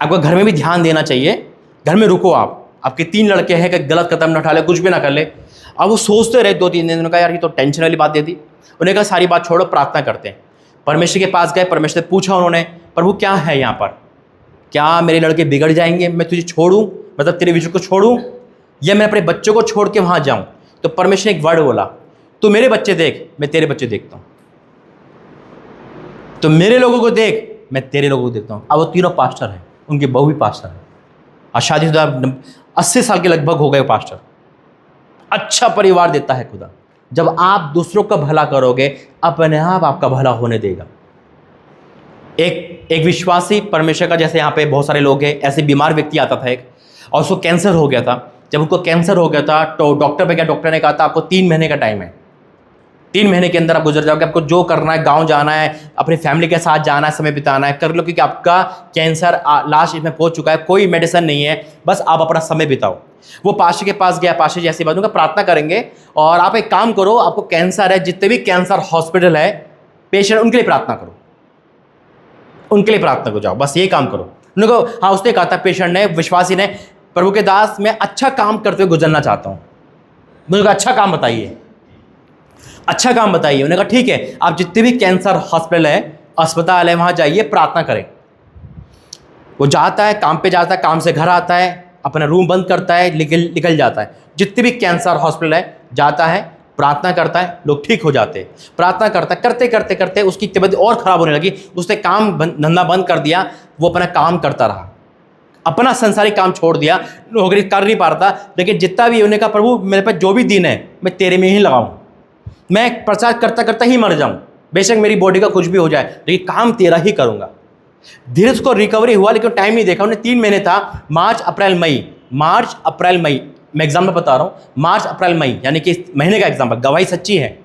आपको घर में भी ध्यान देना चाहिए, घर में रुको आप, आपके 3 लड़के हैं, कि गलत कदम न उठा ले, कुछ भी ना कर ले। अब वो सोचते रहे 2-3 दिन, उन्होंने कहा यार ये तो टेंशन वाली बात दे दी। उन्होंने कहा सारी बात छोड़ो, प्रार्थना करते हैं। परमेश्वर के पास गए, परमेश्वर से पूछा उन्होंने, प्रभु क्या है यहाँ पर, क्या मेरे लड़के बिगड़ जाएंगे, मैं तुझे छोड़ूं, मतलब तेरे विजन को छोड़ूं, या मैं अपने बच्चों को छोड़ के वहाँ जाऊँ? तो परमेश्वर ने एक वर्ड बोला, तू मेरे बच्चे देख, मैं तेरे बच्चे देखता हूँ, तो मेरे लोगों को देख, मैं तेरे लोगों को देखता हूँ। अब वो तीनों पास्टर हैं, उनकी बहू भी पास्टर है, और शादीशुदा 80 साल के लगभग हो गए पास्टर। अच्छा परिवार देता है खुदा। जब आप दूसरों का भला करोगे, अपने आप आपका भला होने देगा। एक विश्वासी परमेश्वर का, जैसे यहाँ पे बहुत सारे लोग हैं, ऐसे बीमार व्यक्ति आता था एक, और उसको कैंसर हो गया था। जब उनको कैंसर हो गया था तो डॉक्टर पे गया, डॉक्टर ने कहा था आपको 3 महीने का टाइम है, 3 महीने के अंदर आप गुजर जाओगे, आपको जो करना है, गांव जाना है, अपनी फैमिली के साथ जाना है, समय बिताना है, कर लो, क्योंकि आपका कैंसर लास्ट स्टेज में पहुंच चुका है, कोई मेडिसिन नहीं है, बस आप अपना समय बिताओ। वो पास्टर के पास गया, पास्टर जैसी बात, उनका प्रार्थना करेंगे, और आप एक काम करो, आपको कैंसर है, जितने भी कैंसर हॉस्पिटल है, पेशेंट, उनके लिए प्रार्थना करो, उनके लिए प्रार्थना को जाओ, बस ये काम करो। उनको हाँ, उसने कहा था पेशेंट ने, विश्वासी ने, प्रभु के दास मैं अच्छा काम करते हुए गुजरना चाहता हूँ, मुझे कहा अच्छा काम बताइए, अच्छा काम बताइए। उन्होंने कहा ठीक है, आप जितने भी कैंसर हॉस्पिटल है, अस्पताल है, वहाँ जाइए, प्रार्थना करें। वो जाता है, काम पे जाता है, काम से घर आता है, अपना रूम बंद करता है, निकल जाता है, जितने भी कैंसर हॉस्पिटल है जाता है, प्रार्थना करता है, लोग ठीक हो जाते हैं। प्रार्थना करता करते करते करते उसकी तबीयत और ख़राब होने लगी, उसने काम धंधा बंद कर दिया, वो अपना काम करता रहा, अपना संसारिक काम छोड़ दिया, नौकरी कर नहीं पा रहा था, लेकिन जितना भी, उन्होंने कहा प्रभु मेरे पास जो भी दिन है मैं तेरे में ही लगाऊँ, मैं प्रचार करता करता ही मर जाऊँ, बेशक मेरी बॉडी का कुछ भी हो जाए, लेकिन काम तेरा ही करूँगा। धीरे उसको रिकवरी हुआ, लेकिन टाइम नहीं देखा, उन्हें 3 महीने था, मार्च अप्रैल मई, मैं एग्जाम्पल बता रहा हूँ, मार्च अप्रैल मई, यानी कि महीने का एग्जाम्पल, गवाही सच्ची है।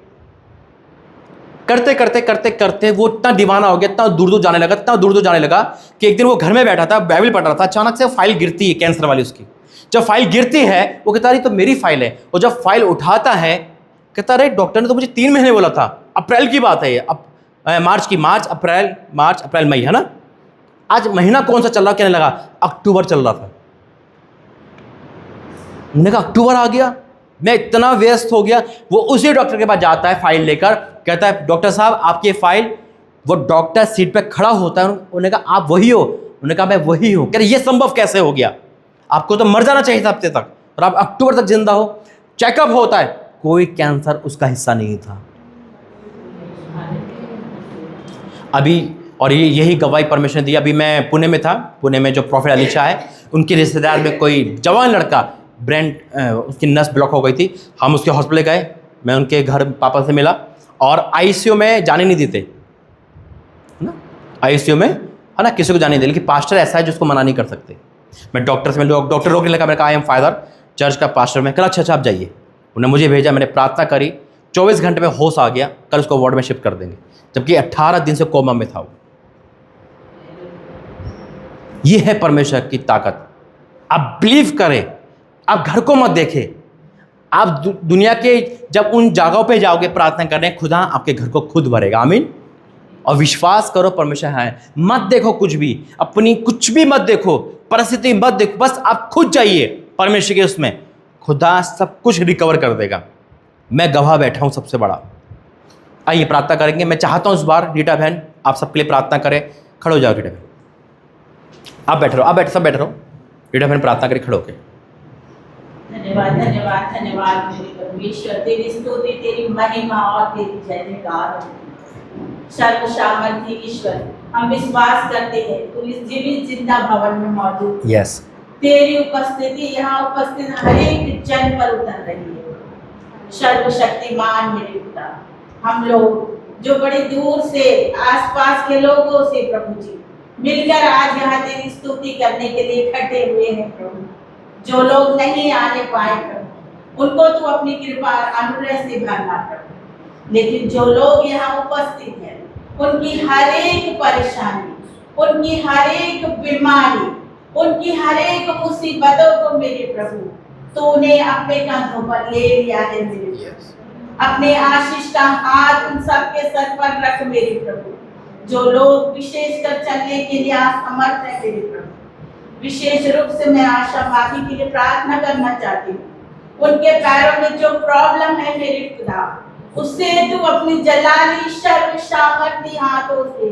करते करते करते करते वो इतना दीवाना हो गया, इतना दूर दूर जाने लगा कि एक दिन वो घर में बैठा था, बाइबल पढ़ रहा था, अचानक से फाइल गिरती है कैंसर वाली उसकी। जब फाइल गिरती है, वो कहता रही तो मेरी फाइल है, और जब फाइल उठाता है, कहता रहे डॉक्टर ने तो मुझे 3 महीने बोला था, अप्रैल की बात है ये, अब मार्च अप्रैल मई, है ना, आज महीना कौन सा चल रहा, कहने लगा अक्टूबर चल रहा था। मैंने कहा अक्टूबर आ गया, मैं इतना व्यस्त हो गया। वो उसी डॉक्टर के पास जाता है फाइल लेकर, कहता है डॉक्टर साहब आपकी फाइल, वो डॉक्टर सीट पे खड़ा होता है, उन्होंने कहा आप वही हो, उन्होंने कहा मैं वही हूँ। कह रहे ये संभव कैसे हो गया, आपको तो मर जाना चाहिए था हफ्ते तक, और आप अक्टूबर तक जिंदा हो। चेकअप होता है, कोई कैंसर उसका हिस्सा नहीं था। अभी और यही गवाही परमेश्वर ने दी। अभी मैं पुणे में था, पुणे में जो प्रॉफिट अली शाह है, उनके रिश्तेदार में कोई जवान लड़का ब्रेन उसकी नस ब्लॉक हो गई थी। हम उसके हॉस्पिटल गए, मैं उनके घर पापा से मिला, और आईसीयू में जाने नहीं देते है ना, आईसीयू में है ना, किसी को जाने नहीं देते, लेकिन पास्टर ऐसा है जिसको मना नहीं कर सकते। मैं डॉक्टर से मिला, डॉक्टर रोकने लगा, मैंने कहा आई एम फादर चर्च का पास्टर। मैं कहा अच्छा आप जाइए। उन्होंने मुझे भेजा, मैंने प्रार्थना करी, 24 घंटे में होश आ गया, कल उसको वार्ड में शिफ्ट कर देंगे, जबकि 18 दिन से कोमा में था वो। ये है परमेश्वर की ताकत। आप बिलीव करें, आप घर को मत देखें, आप दुनिया के जब उन जगहों पे जाओगे प्रार्थना करने, खुदा आपके घर को खुद भरेगा। आमीन। और विश्वास करो परमेश्वर है। मत देखो कुछ भी, अपनी कुछ भी मत देखो, परिस्थिति मत देखो, बस आप खुद जाइए परमेश्वर के उसमें, खुदा सब कुछ रिकवर कर देगा। मैं गवाह बैठा हूं सबसे बड़ा। आइए प्रार्थना करेंगे। मैं चाहता हूं इस बार रीटा बहन आप सबके लिए प्रार्थना करें। खड़े हो जाओ रीटा बहन, आप बैठ रहो, आप बैठ, सब बैठ रहो। रीटा बहन प्रार्थना करें खड़े होकर। धन्यवाद धन्यवाद धन्यवाद मेरे परमेश्वर, तेरी स्तुति, तेरी महिमा और तेरी जय जयकार। सर्व सामर्थी ईश्वर, हम विश्वास करते हैं तू इस जीवित जिंदा भवन में मौजूद है। यस, तेरी उपस्थिति यहाँ उपस्थित हर एक जन पर उतर रही है। सर्वशक्तिमान मेरे पिता, हम लोग जो बड़ी दूर से आसपास के लोगों से प्रभु जी मिलकर आज यहाँ तेरी स्तुति करने के लिए इकट्ठे हुए हैं प्रभु, जो लोग नहीं आने पाए प्रभु, उनको तू अपनी कृपा अनुग्रह से भरना प्रभु। लेकिन जो लोग यहाँ उपस्थित हैं, उनकी हर एक परेशानी, उनकी हर एक बीमारी, उनकी हर एक मुसीबतों को मेरे प्रभु तूने अपने कंधों पर ले लिया है मेरे प्रभु। अपने आशीष का हाथ उन सबके सर पर रख मेरे प्रभु। जो लोग विशेषकर चलने के लिए असमर्थ है मेरे प्रभु, विशेष रूप से मैं आशा भाभी के लिए प्रार्थना करना चाहती हूँ। उनके पैरों में जो प्रॉब्लम है मेरे खुदा, उससे तू अपनी जलाली सर्व सामर्थ्य हाथों से,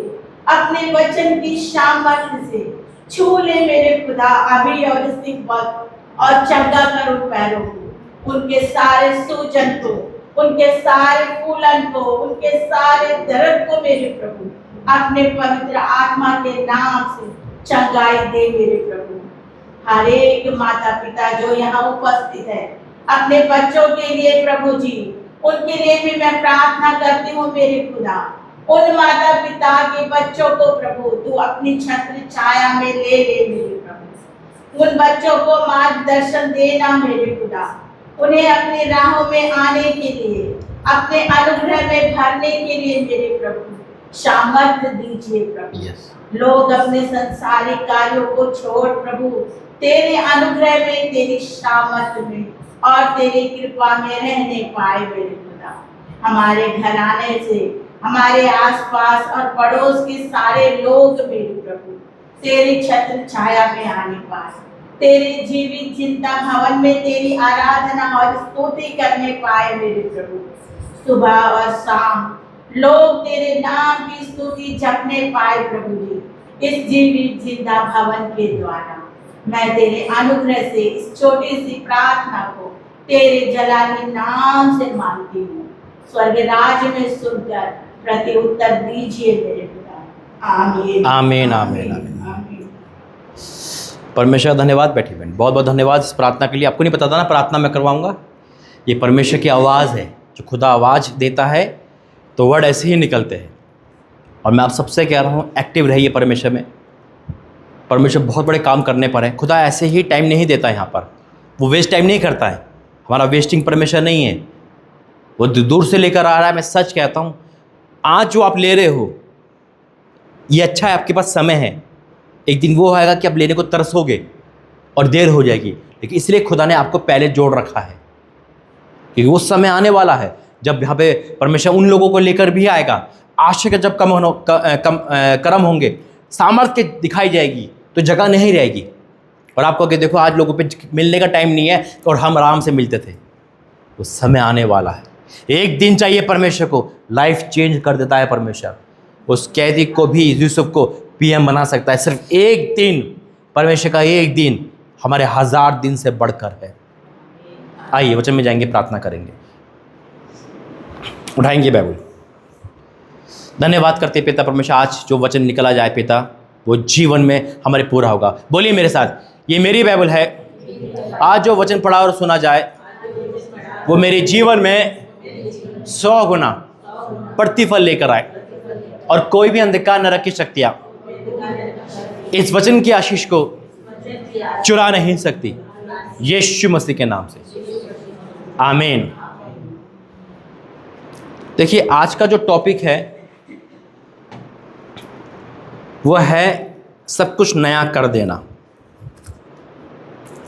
अपने वचन की सामर्थ्य से छू ले मेरे खुदा अभी और इसी वक्त, और चंगा कर उन पैरों को, उनके सारे सूजन को, उनके सारे फूलन को, उनके सारे दर्द को मेरे प्रभु अपने पवित्र आत्मा के नाम से चंगाई दे मेरे प्रभु। हर एक माता पिता जो यहाँ उपस्थित है, अपने बच्चों के लिए प्रभु जी, उनके लिए भी मैं प्रार्थना करती हूँ मेरे खुदा। उन माता पिता के बच्चों को प्रभु तू अपनी छत्र छाया में ले ले मेरे प्रभु। उन बच्चों को मार्गदर्शन देना मेरे खुदा, उन्हें अपनी राहों में आने के लिए, अपने अनुग्रह में भरने के लिए मेरे प्रभु सामर्थ्य दीजिए प्रभु। लोग अपने संसारिक कार्यों को छोड़ प्रभु तेरे अनुग्रह में, तेरी सामर्थ्य में और तेरी कृपा में रहने पाए मेरे खुदा। हमारे घराने से, हमारे आसपास और पड़ोस के सारे लोग मेरे प्रभु तेरी छत्र छाया में आने पाए, तेरे जीवित चिंता भवन में तेरी आराधना और स्तुति करने पाए मेरे प्रभु। सुबह और शाम लोग तेरे नाम की स्तुति जपने पाए प्रभु जी इस जीवित जिंदा भवन के द्वारा। मैं तेरे अनुग्रह से इस छोटी सी प्रार्थना को तेरे जलाली नाम से मांगती हूँ। स्वर्ग राज्य में सुनकर प्रति उत्तर दीजिए मेरे पिता। आमीन आमीन आमीन आमीन। परमेश्वर धन्यवाद। बैठी बहन, बहुत बहुत धन्यवाद इस प्रार्थना के लिए। आपको नहीं पता था ना प्रार्थना मैं करवाऊंगा। ये परमेश्वर की आवाज़ है, जो खुदा आवाज़ देता है तो वर्ड ऐसे ही निकलते हैं। और मैं आप सबसे कह रहा हूँ एक्टिव रहिए परमेश्वर में। परमेश्वर बहुत बड़े काम करने पर है। खुदा ऐसे ही टाइम नहीं देता है यहाँ पर, वो वेस्ट टाइम नहीं करता है। हमारा वेस्टिंग परमेश्वर नहीं है, वो दूर से लेकर आ रहा है। मैं सच कहता हूँ, आज जो आप ले रहे हो ये अच्छा है, आपके पास समय है। एक दिन वो आएगा कि आप लेने को तरसोगे और देर हो जाएगी, लेकिन इसलिए खुदा ने आपको पहले जोड़ रखा है, क्योंकि वो समय आने वाला है जब यहाँ पे परमेश्वर उन लोगों को लेकर भी आएगा। आशा के जब कर्म होंगे, सामर्थ्य दिखाई जाएगी, तो जगह नहीं रहेगी। और आपको कि देखो आज लोगों पे मिलने का टाइम नहीं है और हम आराम से मिलते थे। तो समय आने वाला है, एक दिन चाहिए परमेश्वर को, लाइफ चेंज कर देता है परमेश्वर। उस कैदी को भी, यूसुफ को पीएम बना सकता है। सिर्फ एक दिन, परमेश्वर का एक दिन हमारे 1000 दिन से बढ़कर है। आइए वचन में जाएंगे, प्रार्थना करेंगे, उठाएंगे बाइबल। धन्यवाद करते पिता परमेश्वर, आज जो वचन निकला जाए पिता वो जीवन में हमारे पूरा होगा। बोलिए मेरे साथ, ये मेरी बाइबल है। आज जो वचन पढ़ा और सुना जाए वो मेरे जीवन में 100 गुना प्रतिफल लेकर आए, और कोई भी अंधकार नरक की शक्तियां इस वचन की आशीष को चुरा नहीं सकती, यीशु मसीह के नाम से, आमीन। देखिए आज का जो टॉपिक है वो है सब कुछ नया कर देना।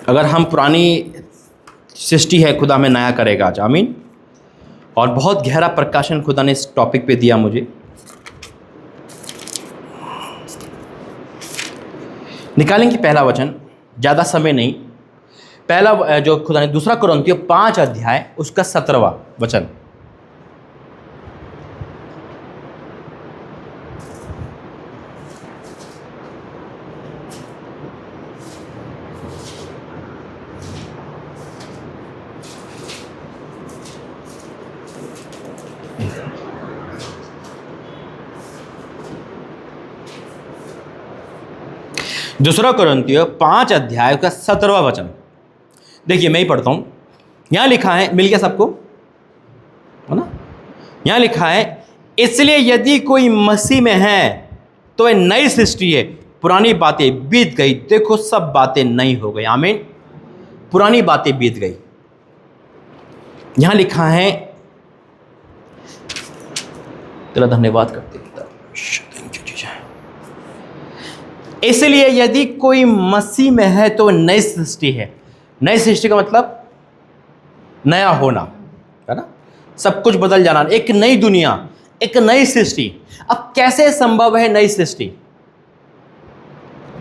अगर हम पुरानी सृष्टि है, खुदा में नया करेगा आज, आमीन। और बहुत गहरा प्रकाशन खुदा ने इस टॉपिक पे दिया मुझे। निकालेंगे पहला वचन, ज़्यादा समय नहीं। पहला जो खुदा ने, 2 कुरिन्थियों 5 अध्याय उसका 17वां वचन। दूसरा कुरिन्थियों 5 अध्याय का 17वां वचन। देखिए मैं ही पढ़ता हूं। यहां लिखा है, मिल गया सबको, है ना? यहां लिखा है, इसलिए यदि कोई मसीह में है तो वह नई सृष्टि है, पुरानी बातें बीत गई, देखो सब बातें नई हो गई। आमीन। पुरानी बातें बीत गई। यहां लिखा है, तेरा धन्यवाद करते पिता, इसलिए यदि कोई मसीह में है तो नई सृष्टि है। नई सृष्टि का मतलब नया होना, है ना? सब कुछ बदल जाना, एक नई दुनिया, एक नई सृष्टि। अब कैसे संभव है नई सृष्टि?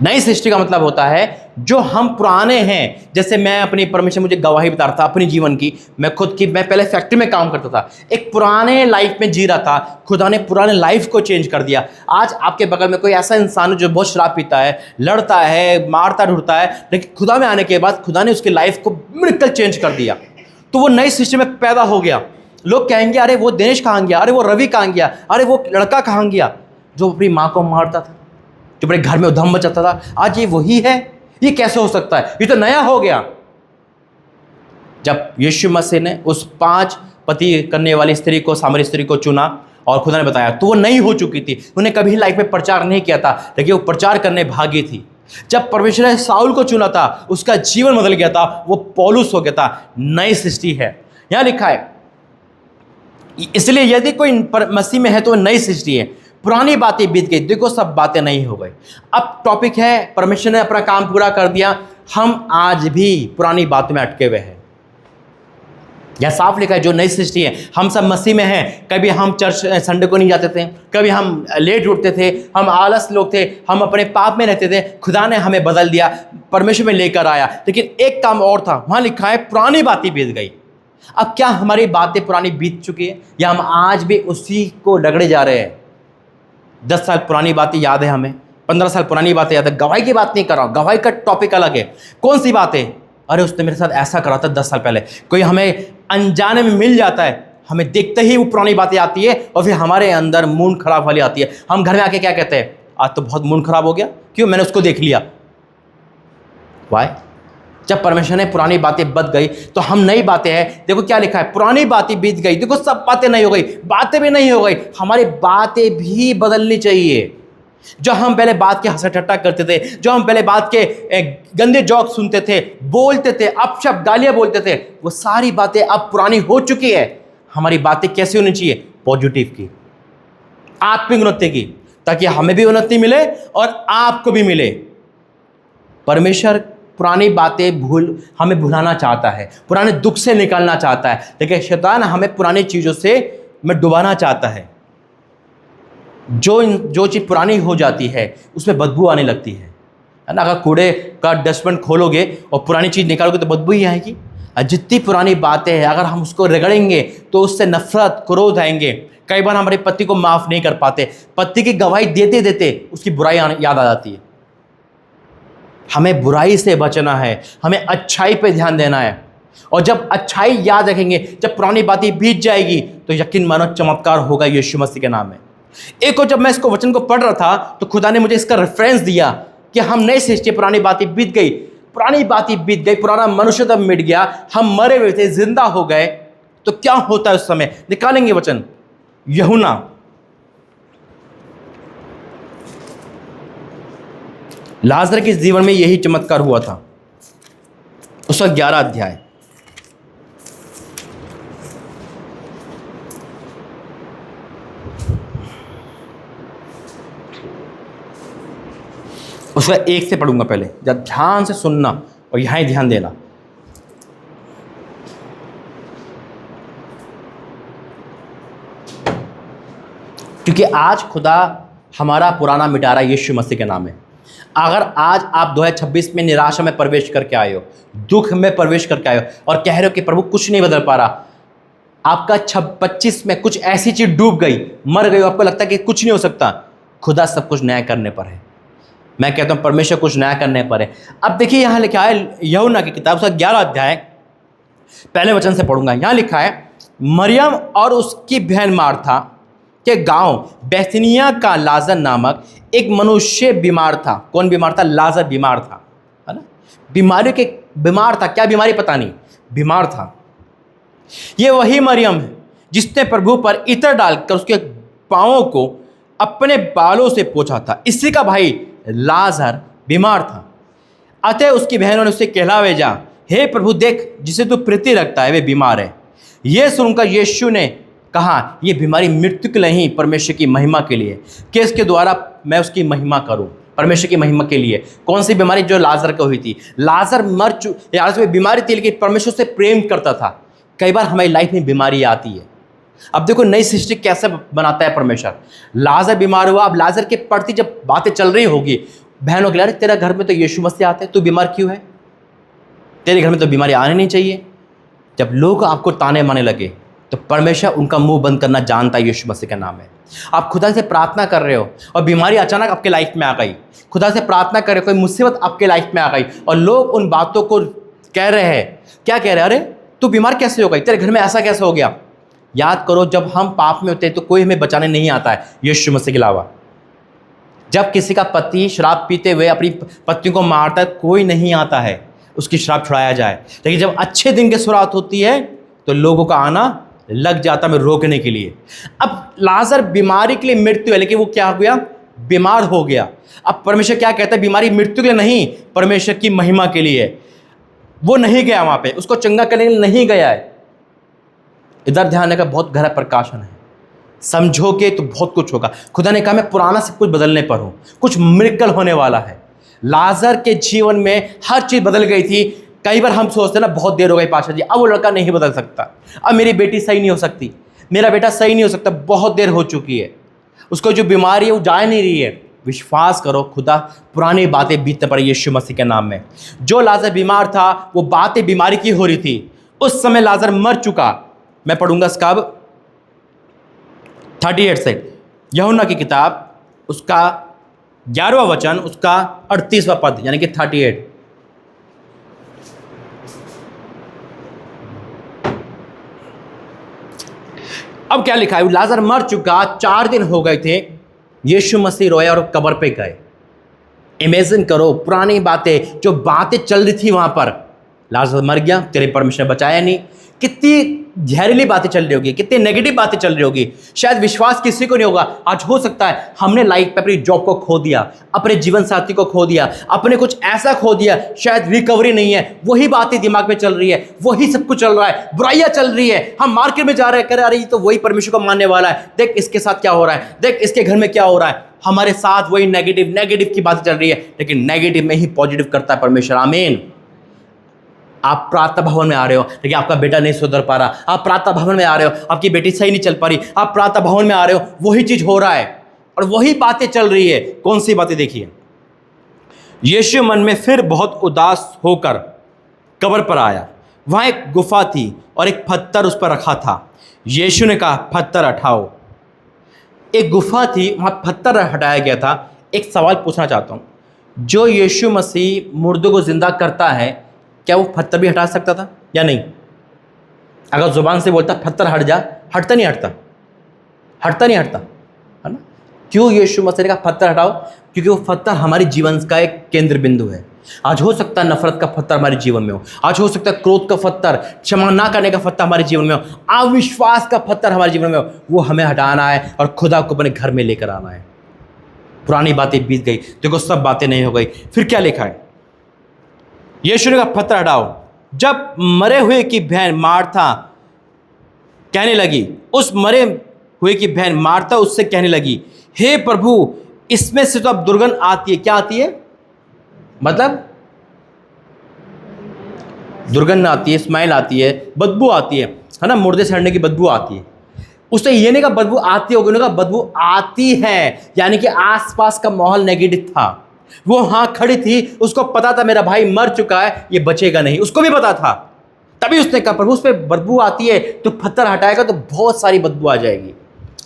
नई सृष्टि का मतलब होता है जो हम पुराने हैं। जैसे मैं अपनी, परमेश्वर मुझे गवाही बता रहा था अपनी जीवन की, मैं पहले फैक्ट्री में काम करता था, एक पुराने लाइफ में जी रहा था। खुदा ने पुराने लाइफ को चेंज कर दिया। आज आपके बगल में कोई ऐसा इंसान है जो बहुत शराब पीता है, लड़ता है, मारता ढूंढता है, लेकिन खुदा में आने के बाद खुदा ने उसकी लाइफ को मिरेकल चेंज कर दिया, तो वो नई सृष्टि में पैदा हो गया। लोग कहेंगे अरे वो दिनेश कहाँ गया, अरे वो रवि कहाँ गया, अरे वो लड़का कहाँ गया जो अपनी माँ को मारता था, जो बड़े घर में उधम मचाता था, आज ये वही है? ये कैसे हो सकता है? ये तो नया हो गया। जब यीशु मसीह ने उस 5 पति करने वाली स्त्री को, सामरी स्त्री को चुना और खुदा ने बताया, तो वो नई हो चुकी थी। उन्हें कभी लाइफ में प्रचार नहीं किया था, लेकिन वो प्रचार करने भागी थी। जब परमेश्वर ने साउल को चुना था, उसका जीवन बदल गया था, वो पौलुस हो गया था। नई सृष्टि है। यहां लिखा है, इसलिए यदि कोई मसीह में है तो नई सृष्टि है, पुरानी बातें बीत गई, देखो सब बातें नहीं हो गई। अब टॉपिक है, परमेश्वर ने अपना काम पूरा कर दिया, हम आज भी पुरानी बातों में अटके हुए हैं। यह साफ लिखा है, जो नई सृष्टि है, हम सब मसीह में हैं। कभी हम चर्च संडे को नहीं जाते थे, कभी हम लेट उठते थे, हम आलस लोग थे, हम अपने पाप में रहते थे। खुदा ने हमें बदल दिया, परमेश्वर में लेकर आया। लेकिन एक काम और था, वहां लिखा है पुरानी बातें बीत गई। अब क्या हमारी बातें पुरानी बीत चुकी है, या हम आज भी उसी को रगड़े जा रहे हैं? 10 साल पुरानी बातें याद है हमें, 15 साल पुरानी बातें याद है। गवाही की बात नहीं कर रहा हूं, गवाही का टॉपिक अलग है। कौन सी बातें? अरे उसने मेरे साथ ऐसा करा था 10 साल पहले। कोई हमें अनजाने में मिल जाता है, हमें देखते ही वो पुरानी बातें आती है, और फिर हमारे अंदर मूड खराब वाली आती है। हम घर में आके क्या कहते हैं? आज तो बहुत मूड खराब हो गया, क्यों? मैंने उसको देख लिया। वाई? जब परमेश्वर ने पुरानी बातें बद गई तो हम नई बातें हैं। देखो क्या लिखा है, पुरानी बातें बीत गई, देखो सब बातें नहीं हो गई। बातें भी नहीं हो गई, हमारी बातें भी बदलनी चाहिए। जो हम पहले बात के हंसा ठट्टा करते थे, जो हम पहले बात के गंदे जोक सुनते थे, बोलते थे, अपशब्द गालियां बोलते थे, वो सारी बातें अब पुरानी हो चुकी है। हमारी बातें कैसी होनी चाहिए? पॉजिटिव की, आत्मिक उन्नति की, ताकि हमें भी उन्नति मिले और आपको भी मिले। परमेश्वर पुरानी बातें हमें भुलाना चाहता है, पुराने दुख से निकालना चाहता है, लेकिन शैतान हमें पुरानी चीज़ों से डुबाना चाहता है। जो चीज़ पुरानी हो जाती है उसमें बदबू आने लगती है ना? अगर कूड़े का डस्टबिन खोलोगे और पुरानी चीज़ निकालोगे तो बदबू ही आएगी। जितनी पुरानी बातें हैं, अगर हम उसको रगड़ेंगे तो उससे नफरत, क्रोध आएंगे। कई बार हमारे पति को माफ़ नहीं कर पाते, पति की गवाही देते देते उसकी बुराई याद आ जाती है। हमें बुराई से बचना है, हमें अच्छाई पे ध्यान देना है। और जब अच्छाई याद रखेंगे, जब पुरानी बातें बीत जाएगी, तो यकीन मानो चमत्कार होगा यीशु मसीह के नाम में। एक और जब मैं इसको वचन को पढ़ रहा था तो खुदा ने मुझे इसका रेफरेंस दिया कि हम नए सृष्टि, पुरानी बातें बीत गई, पुरानी बातें बीत गई, पुराना मनुष्य तब मिट गया, हम मरे हुए थे, जिंदा हो गए। तो क्या होता है उस समय? निकालेंगे वचन, यूहन्ना लाजर के जीवन में यही चमत्कार हुआ था। उसका 11 अध्याय, उसका 1 से पढ़ूंगा। पहले जब ध्यान से सुनना और यहां ही ध्यान देना। क्योंकि आज खुदा हमारा पुराना मिटा रहा है यीशु मसीह के नाम में। अगर आज आप 2026 में निराशा में प्रवेश करके आए हो, दुख में प्रवेश करके आए हो और कह रहे हो कि प्रभु कुछ नहीं बदल पा रहा, आपका 25 में कुछ ऐसी चीज डूब गई, मर गई, आपको लगता है कि कुछ नहीं हो सकता, खुदा सब कुछ नया करने पर है। मैं कहता हूं परमेश्वर कुछ नया करने पर है। अब देखिए यहां लिखा है यूहन्ना की किताब का 11 अध्याय पहले वचन से पढ़ूंगा। यहां लिखा है, मरियम और उसकी बहन मार्था के गांव बैथनिया का लाजर नामक एक मनुष्य बीमार था। कौन बीमार था? लाजर बीमार था, है ना। बीमारी के बीमार था, क्या बीमारी पता नहीं, बीमार था। ये वही मरियम है जिसने प्रभु पर इत्र डालकर उसके पांवों को अपने बालों से पोंछा था। इसी का भाई लाजर बीमार था। अतः उसकी बहनों ने उससे कहला भेजा, हे प्रभु देख, जिसे तू प्रीति रखता है वे बीमार है। यह सुनकर यीशु ने कहा, यह बीमारी मृत्यु के लिए नहीं, परमेश्वर की महिमा के लिए, कि इसके द्वारा मैं उसकी महिमा करूं। परमेश्वर की महिमा के लिए। कौन सी बीमारी? जो लाजर को हुई थी। लाजर लाजर बीमारी थी, लेकिन परमेश्वर से प्रेम करता था। कई बार हमारी लाइफ में बीमारी आती है। अब देखो नई सृष्टि कैसे बनाता है परमेश्वर। लाजर बीमार हुआ, अब लाजर के प्रति जब बातें चल रही होगी बहनों के लिए, अरे तेरा घर में तो यीशु मसीह आते हैं, तू बीमार क्यों है? तेरे घर में तो बीमारी आनी नहीं चाहिए। जब लोग आपको ताने मारने लगे तो परमेश्वर उनका मुंह बंद करना जानता है, यीशु मसीह का नाम है। आप खुदा से प्रार्थना कर रहे हो और बीमारी अचानक आपके लाइफ में आ गई, खुदा से प्रार्थना कर रहे हो, कोई मुसीबत आपके लाइफ में आ गई और लोग उन बातों को कह रहे हैं, क्या कह रहे हैं? अरे तू बीमार कैसे हो गई, तेरे घर में ऐसा कैसे हो गया? याद करो, जब हम पाप में होते हैं तो कोई हमें बचाने नहीं आता है यीशु मसीह के अलावा। जब किसी का पति शराब पीते हुए अपनी पत्नी को मारता है, कोई नहीं आता है उसकी शराब छुड़ाया जाए। लेकिन जब अच्छे दिन की शुरुआत होती है तो लोगों का आना लग जाता है रोकने के लिए। अब लाजर बीमारी के लिए मृत्यु है, लेकिन वो क्या हो गया? बीमार हो गया। अब परमेश्वर क्या कहता है? बीमारी मृत्यु के लिए नहीं, परमेश्वर की महिमा के लिए। वो नहीं गया वहां पे, उसको चंगा करने के लिए नहीं गया है। इधर ध्यान देने का बहुत गहरा प्रकाशन है। समझोगे तो बहुत कुछ होगा। खुदा ने कहा मैं पुराना सब कुछ बदलने पर हूं, कुछ मिरेकल होने वाला है। लाजर के जीवन में हर चीज बदल गई थी। कई बार हम सोचते हैं ना, बहुत देर हो गई पाशा जी, अब वो लड़का नहीं बदल सकता, अब मेरी बेटी सही नहीं हो सकती, मेरा बेटा सही नहीं हो सकता, बहुत देर हो चुकी है, उसको जो बीमारी है वो जा नहीं रही है। विश्वास करो, खुदा पुरानी बातें बीतने पर यीशु मसीह के नाम में। जो लाजर बीमार था वो बातें बीमारी की हो रही थी। उस समय लाजर मर चुका। मैं पढ़ूंगा इसका अब 38 से, यूहन्ना की किताब उसका 11वां वचन, उसका 38वां पद, यानी कि 38। अब क्या लिखा है? लाजर मर चुका, 4 दिन हो गए थे, यीशु मसीह रोए और कब्र पे गए। इमेजिन करो, पुरानी बातें, जो बातें चल रही थी वहां पर, लाजर मर गया, तेरे परमेश्वर ने बचाया नहीं। कितनी जहरीली बातें चल रही होगी, कितनी नेगेटिव बातें चल रही होगी। शायद विश्वास किसी को नहीं होगा। आज हो सकता है हमने लाइफ पे अपनी जॉब को खो दिया, अपने जीवन साथी को खो दिया, अपने कुछ ऐसा खो दिया, शायद रिकवरी नहीं है। वही बातें दिमाग में चल रही है, वही सब कुछ चल रहा है, बुराइयां चल रही है। हम मार्केट में जा रहे हैं, कह रहे अरे ये तो वही परमेश्वर को मानने वाला है, देख इसके साथ क्या हो रहा है, देख इसके घर में क्या हो रहा है। हमारे साथ वही नेगेटिव की बातें चल रही है, लेकिन नेगेटिव में ही पॉजिटिव करता है परमेश्वर। आमीन। आप प्रार्थना भवन में आ रहे हो लेकिन आपका बेटा नहीं सुधर पा रहा, आप प्रार्थना भवन में आ रहे हो, आपकी बेटी सही नहीं चल पा रही, आप प्रार्थना भवन में आ रहे हो, वही चीज हो रहा है और वही बातें चल रही है। कौन सी बातें? देखिए, यीशु मन में फिर बहुत उदास होकर कब्र पर आया। वहां एक गुफा थी और एक पत्थर उस पर रखा था। यीशु ने कहा पत्थर हटाओ। एक गुफा थी, वहां पत्थर हटाया गया था। एक सवाल पूछना चाहता हूं, जो यीशु मसीह मुर्दों को जिंदा करता है, क्या वो पत्थर भी हटा सकता था या नहीं? अगर जुबान से बोलता पत्थर हट जा, हटता नहीं हटता? हटता नहीं हटता, है ना? क्यों यीशु मसीह ने कहा पत्थर हटाओ? क्योंकि वो पत्थर हमारे जीवन का एक केंद्र बिंदु है। आज हो सकता है नफरत का पत्थर हमारे जीवन में हो, आज हो सकता है क्रोध का पत्थर, क्षमा ना करने का पत्थर हमारे जीवन में हो, अविश्वास का पत्थर हमारे जीवन में हो, वो हमें हटाना है और खुदा को अपने घर में लेकर आना है। पुरानी बातें बीत गई, देखो सब बातें नहीं हो गई। फिर क्या लिखा है? यीशु ने कहा पत्थर हटाओ। जब मरे हुए की बहन मार्था कहने लगी, उस मरे हुए की बहन मार्था उससे कहने लगी, हे प्रभु, इसमें से तो अब दुर्गंध आती है। क्या आती है? मतलब दुर्गंध आती है, स्मेल आती है, बदबू आती है ना? मुर्दे सड़ने की बदबू आती है। उसने ये नहीं कहा बदबू आती होगी, उन्होंने कहा बदबू आती है, यानी कि आसपास का माहौल नेगेटिव था। वो हाँ खड़ी थी, उसको पता था मेरा भाई मर चुका है, ये बचेगा नहीं, उसको भी पता था। तभी उसने कहा प्रभु, उस पर बदबू आती है, तो पत्थर हटाएगा तो बहुत सारी बदबू आ जाएगी।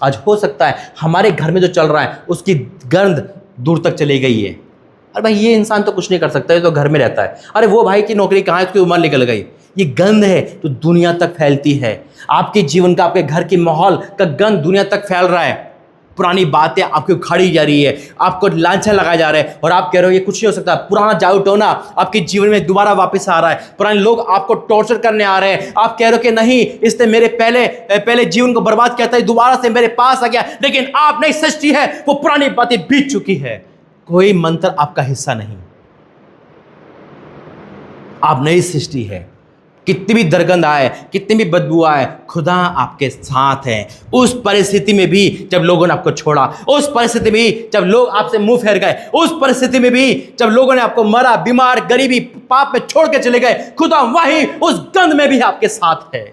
आज हो सकता है हमारे घर में जो चल रहा है उसकी गंध दूर तक चली गई है। अरे भाई ये इंसान तो कुछ नहीं कर सकता, ये तो घर में रहता है। अरे वो भाई की नौकरी कहाँ है, उसकी उम्र निकल गई। ये गंध है तो दुनिया तक फैलती है। आपके जीवन का, आपके घर के माहौल का गंध दुनिया तक फैल रहा है। पुरानी बातें आपकी उखाड़ी जा रही है, आपको लांछन लगाया जा रहा है और आप कह रहे हो ये कुछ नहीं हो सकता। पुराना जादू टोना आपके जीवन में दोबारा वापस आ रहा है। पुराने लोग आपको टॉर्चर करने आ रहे हैं, आप कह रहे हो कि नहीं, इसने मेरे पहले जीवन को बर्बाद किया था, दोबारा से मेरे पास आ गया। लेकिन आप नई सृष्टि है, वो पुरानी बातें बीत चुकी है। कोई मंत्र आपका हिस्सा नहीं, आप नई सृष्टि है। कितनी भी दरगंध आए, कितनी भी बदबू आए, खुदा आपके साथ है। उस परिस्थिति में भी जब लोगों ने आपको छोड़ा, उस परिस्थिति में भी जब लोग आपसे मुंह फेर गए, उस परिस्थिति में भी जब लोगों ने आपको मरा, बीमार, गरीबी, पाप में छोड़ के चले गए, खुदा वही उस गंध में भी आपके साथ है।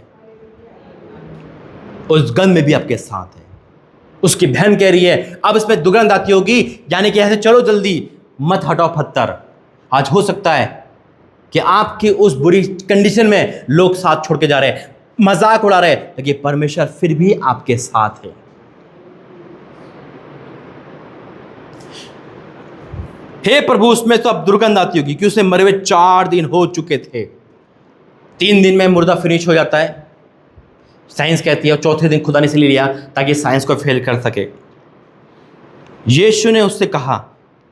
उस गंध में भी आपके साथ है। उसकी बहन कह रही है अब इसमें दुर्गंध आती होगी, यानी कि ऐसे चलो जल्दी मत हटाओ पत्थर। आज हो सकता है कि आपकी उस बुरी कंडीशन में लोग साथ छोड़ के जा रहे हैं, मजाक उड़ा रहे हैं, लेकिन परमेश्वर फिर भी आपके साथ है। हे प्रभु, उसमें तो अब दुर्गंध आती होगी कि उसे मरे हुए 4 दिन हो चुके थे। 3 दिन में मुर्दा फिनिश हो जाता है, साइंस कहती है, और चौथे दिन खुदा ने इसलिए लिया ताकि साइंस को फेल कर सके। यीशु ने उससे कहा,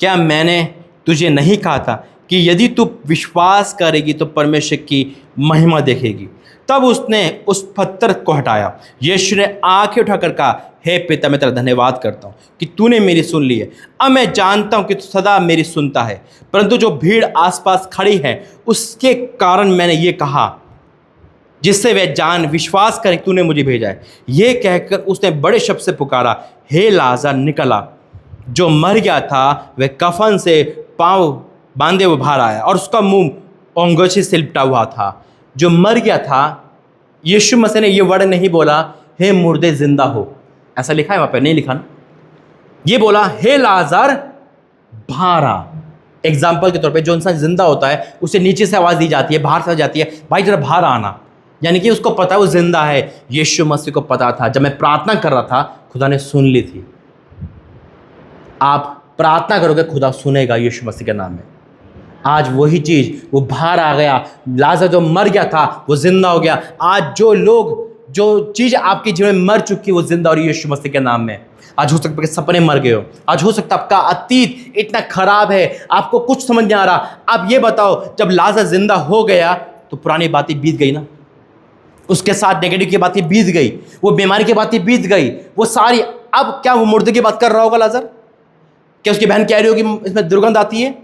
क्या मैंने तुझे नहीं कहा था कि यदि तू विश्वास करेगी तो परमेश्वर की महिमा देखेगी? तब उसने उस पत्थर को हटाया। यीशु ने आंखें उठाकर कहा, हे पिता, मैं तेरा धन्यवाद करता हूँ कि तूने मेरी सुन ली है। अब मैं जानता हूँ कि तू सदा मेरी सुनता है, परंतु जो भीड़ आसपास खड़ी है उसके कारण मैंने ये कहा, जिससे वह जान विश्वास करे तूने मुझे भेजा है। ये कहकर उसने बड़े शब्द से पुकारा, हे लाजर निकला। जो मर गया था वह कफन से पांव बांधे हुए बाहर आया और उसका मुंह अंगोछी से लिपटा हुआ था। जो मर गया था, यीशु मसीह ने ये वर्ड नहीं बोला हे मुर्दे जिंदा हो, ऐसा लिखा है वहां पे? नहीं लिखा ना। ये बोला हे लाजर बाहर आ। एग्जाम्पल के तौर पे जो इंसान जिंदा होता है उसे नीचे से आवाज़ दी जाती है, बाहर से जाती है, भाई जरा बाहर आना, यानी कि उसको पता है वो जिंदा है। यीशु मसीह को पता था, जब मैं प्रार्थना कर रहा था खुदा ने सुन ली थी। आप प्रार्थना करोगे खुदा सुनेगा यीशु मसीह के नाम में। आज वही चीज़, वो बाहर आ गया। लाजर जो मर गया था वो जिंदा हो गया। आज जो चीज़ आपके जीवन में मर चुकी वो जिंदा हो रही है यीशु मसीह के नाम में। आज हो सकता है कि सपने मर गए हो, आज हो सकता है आपका अतीत इतना खराब है आपको कुछ समझ नहीं आ रहा। अब ये बताओ, जब लाजर जिंदा हो गया तो पुरानी बातें बीत गई ना, उसके साथ नेगेटिव की बातें बीत गई, वो बीमारी की बातें बीत गई, वो सारी। अब क्या वो मुर्दे की बात कर रहा होगा लाजर? क्या उसकी बहन कह रही होगी इसमें दुर्गंध आती है?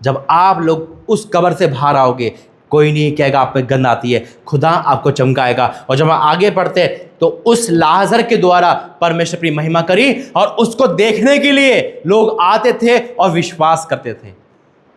जब आप लोग उस कब्र से बाहर आओगे कोई नहीं कहेगा आप में गंध आती है, खुदा आपको चमकाएगा। और जब हम आगे बढ़ते तो उस लाजर के द्वारा परमेश्वर की महिमा करी और उसको देखने के लिए लोग आते थे और विश्वास करते थे।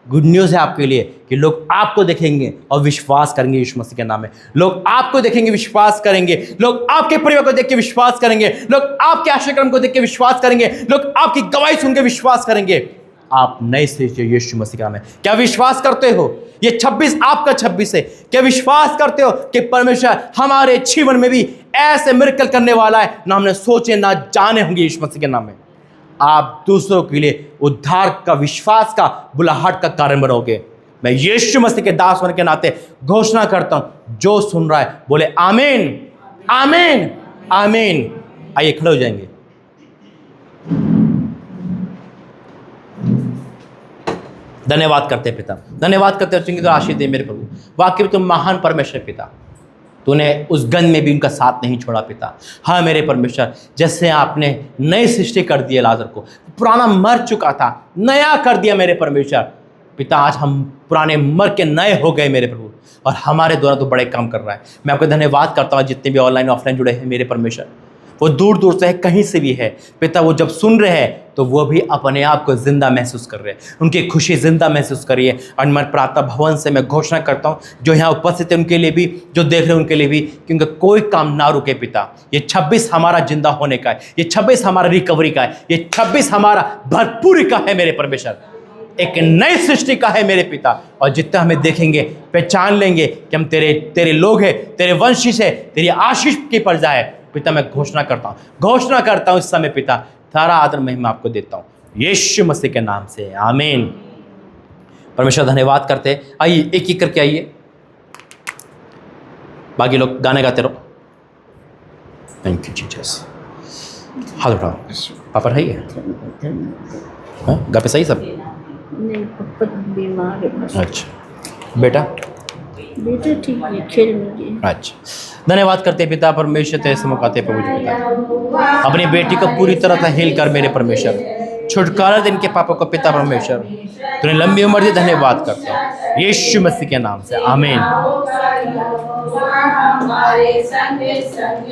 गुड न्यूज़ है आपके लिए कि लोग आपको देखेंगे और विश्वास करेंगे यीशु मसीह के नाम में। लोग आपको देखेंगे, विश्वास करेंगे। लोग आपके परिवार को देख के विश्वास करेंगे। लोग आपके आश्रयक्रम को देख के विश्वास करेंगे। लोग आपकी गवाही सुन के विश्वास करेंगे। आप नए सृष्टि हो यीशु मसीह के नाम में। क्या विश्वास करते हो ये 26 आपका 26 है? क्या विश्वास करते हो कि परमेश्वर हमारे जीवन में भी ऐसे मिरेकल करने वाला है ना हमने सोचे ना जाने होंगे यीशु मसीह के नाम में? आप दूसरों के लिए उद्धार का, विश्वास का, बुलाहट का कारण बनोगे। मैं यीशु मसीह के दास होने के नाते घोषणा करता हूं, जो सुन रहा है बोले आमीन, आमीन, आमीन। आइए खड़े हो जाएंगे। धन्यवाद करते हैं पिता, धन्यवाद करते हैं, चंगी तो आशीष दे मेरे प्रभु। वाकई में तुम महान परमेश्वर पिता, तूने उस गंध में भी उनका साथ नहीं छोड़ा पिता। हाँ मेरे परमेश्वर, जैसे आपने नई सृष्टि कर दिया लाजर को, पुराना मर चुका था, नया कर दिया मेरे परमेश्वर पिता। आज हम पुराने मर के नए हो गए मेरे प्रभु, और हमारे द्वारा तो बड़े काम कर रहा है। मैं आपको धन्यवाद करता हूँ जितने भी ऑनलाइन ऑफलाइन जुड़े हैं मेरे परमेश्वर, वो दूर दूर से है, कहीं से भी है पिता, वो जब सुन रहे हैं तो वो भी अपने आप को जिंदा महसूस कर रहे हैं, उनकी खुशी जिंदा महसूस करिए। और मैं प्रार्थना भवन से मैं घोषणा करता हूँ, जो यहाँ उपस्थित है उनके लिए भी, जो देख रहे हैं उनके लिए भी, क्योंकि कोई काम ना रुके पिता। ये 26 हमारा जिंदा होने का है, ये 26 हमारा रिकवरी का है, ये 26 हमारा भरपूरी का है मेरे परमेश्वर, एक नई सृष्टि का है मेरे पिता। और जितना हमें देखेंगे पहचान लेंगे कि हम तेरे लोग हैं, तेरे वंशिश है, तेरी आशीष की प्रजा है पिता। मैं घोषणा करता हूँ इस समय पिता, सारा आदर महिमा आपको देता हूँ यीशु मसीह के नाम से, आमीन। परमेश्वर धन्यवाद करते हैं। आइए एक एक करके आइए, बाकी लोग गाने गाते रहो। Thank you Jesus. हाथ उठाओ। पापा है घर पे सही सब? नहीं, पापा बीमार है बस। अच्छा बेटा ठीक है, खेल में गए। अच्छा, धन्यवाद करते पिता परमेश्वर, तेरे से मुकाते प्रभु जी पिता, अपनी बेटी को पूरी तरह से हील कर मेरे परमेश्वर, छुटकारा दे इनके पापा को पिता परमेश्वर, तूने लंबी उम्र दी। धन्यवाद करता हूँ यीशु मसीह के नाम से, आमीन।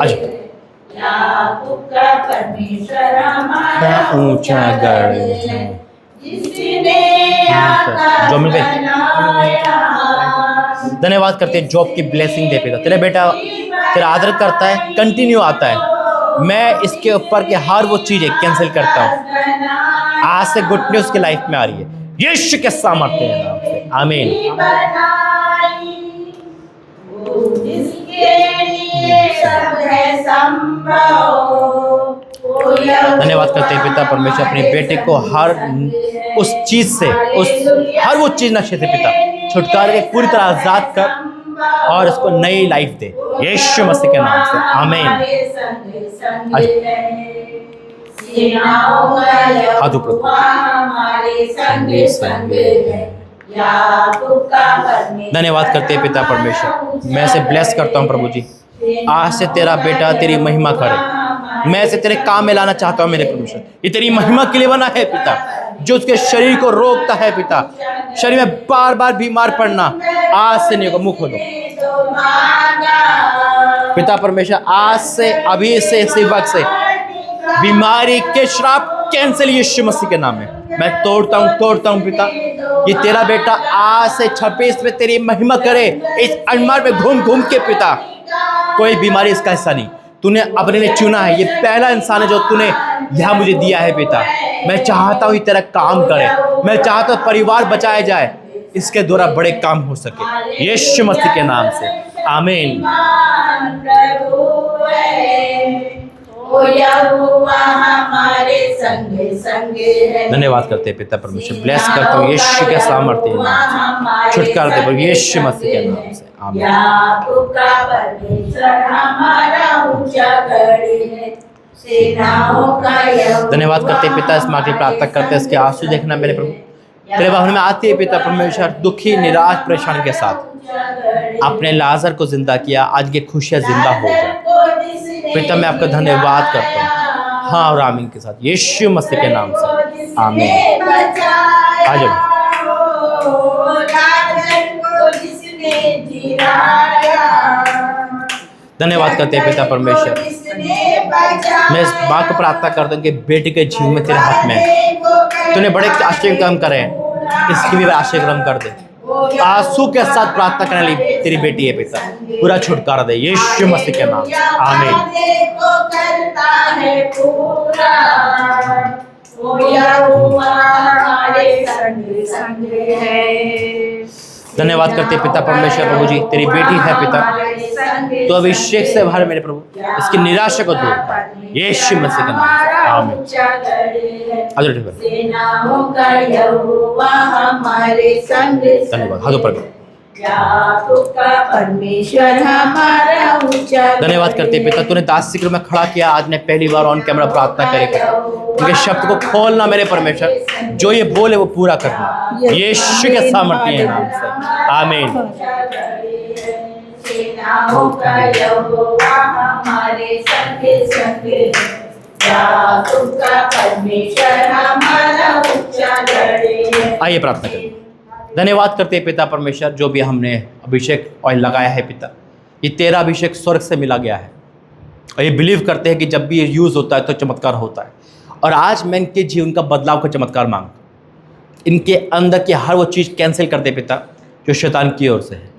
अच्छा ऊंचा गढ़ जो मिल गई। धन्यवाद करते हैं, जॉब की ब्लेसिंग दे पिता, तेरा बेटा तेरा आदर करता है, कंटिन्यू आता है। मैं इसके ऊपर के हर वो चीजें कैंसिल करता हूँ, आज से गुड न्यूज की लाइफ में आ रही है यीशु के सामर्थ्य के नाम से, आमीन। धन्यवाद करते हैं पिता परमेश्वर, अपने बेटे को हर उस चीज से, हर वो चीज नशे से पिता छुटकारे के पूरी तरह आजाद कर और उसको नई लाइफ दे यीशु मसीह के नाम से, आमीन। धन्यवाद करते हैं पिता परमेश्वर, मैं इसे ब्लेस करता हूँ प्रभु जी। आज से तेरा बेटा तेरी महिमा करे, मैं इसे तेरे काम में लाना चाहता हूँ मेरे परमेश्वर। ये तेरी महिमा के लिए बना है पिता, जो उसके शरीर को रोकता है पिता, शरीर में बार बार बीमार पड़ना, आज से नहीं होगा। मुंह खोलो पिता परमेश्वर, आज से अभी से इसी वक्त से बीमारी के श्राप कैंसिल यीशु मसीह के नाम में मैं तोड़ता हूँ पिता। ये तेरा बेटा आज से 26 में तेरी महिमा करे, इस अनमार में घूम घूम के पिता, कोई बीमारी इसका हिस्सा नहीं। तूने अपने लिए चुना है, ये पहला इंसान है जो तूने यहाँ मुझे दिया है पिता। मैं चाहता हूँ तेरा काम करे, मैं चाहता हूँ परिवार बचाया जाए, इसके द्वारा बड़े काम हो सके यीशु मसीह के नाम से, आमीन। धन्यवाद करते हैं पिता परमेश्वर, ब्लेस करता हूँ यीशु के सामर्थ्य के नाम से, छुटकारा दे यीशु मसीह के नाम से, आमीन। धन्यवाद करते हैं पिता, इस माँ की प्रार्थना करते हैं, इसके आंसू देखना मेरे प्रभु। तेरे भवन में आती है पिता परमेश्वर, दुखी निराश परेशान के साथ अपने लाजर को जिंदा किया, आज की खुशियाँ जिंदा हो जाए पिता। मैं आपका धन्यवाद करता हूँ, हाँ और आमीन के साथ यीशु मसीह के नाम से, आमीन। आ जाओ। धन्यवाद करते हैं पिता परमेश्वर, मैं इस बात को प्रार्थना करता हूँ कि बेटी के जीवन में तेरे हाथ में है, तूने बड़े आश्चर्य कर्म करे, इसकी भी आश्चर्य कर्म कर दे। आंसू के साथ प्रार्थना करने वाली तेरी बेटी है पिता, पूरा छुटकारा दे यीशु मसीह के नाम से, आमीन। धन्यवाद करते पिता परमेश्वर, प्रभु जी तेरी बेटी है पिता, तो अभिषेक से भर मेरे प्रभु, इसकी निराशा को दूर यीशु मसीह के नाम से, आमीन। ऊंचा गढ़ है। हाथ उठा कर। सेनाओं का यहोवा हमारे संग धन्यवाद। हाथ ऊपर करो। याकूब का परमेश्वर हमारा ऊंचा गढ़ धन्यवाद करते हैं पिता, तूने दास सिक्र में खड़ा किया, आज ने पहली बार ऑन कैमरा प्रार्थना करेगा, उनके शब्द को खोलना मेरे परमेश्वर, जो ये बोले वो पूरा करना, यीशु के सामर्थ्य नाम से आमीन। सेनाओं का यहोवा हमारे संग याकूब का परमेश्वर हमारा ऊंचा गढ़ है। आइए प्रार्थना करें। धन्यवाद करते हैं पिता परमेश्वर, जो भी हमने अभिषेक ऑयल लगाया है पिता, ये तेरा अभिषेक स्वर्ग से मिला गया है, और ये बिलीव करते हैं कि जब भी ये यूज़ होता है तो चमत्कार होता है। और आज मैं इनके जीवन का बदलाव का चमत्कार मांगता हूँ, इनके अंदर की हर वो चीज़ कैंसिल कर दे पिता जो शैतान की ओर से है।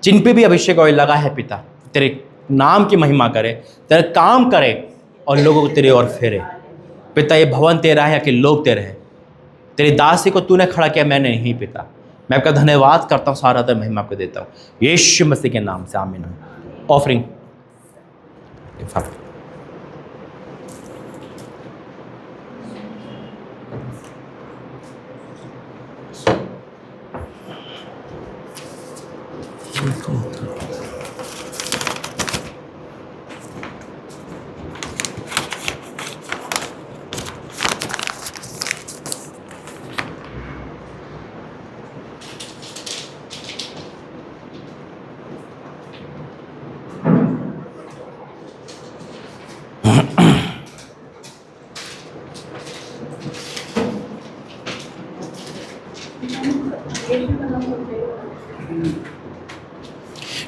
जिन पे भी अभिषेक ऑयल लगा है पिता, तेरे नाम की महिमा करे, तेरा काम करे और लोगों को तेरे ओर फेरे पिता। ये भवन तेरा है कि लोग तेरे हैं, तेरी दासी को तूने खड़ा किया, मैंने नहीं पिता। मैं आपका धन्यवाद करता हूँ, सारा तरह महिमा आपको देता हूँ यीशु मसीह के नाम से आमीन। ऑफरिंग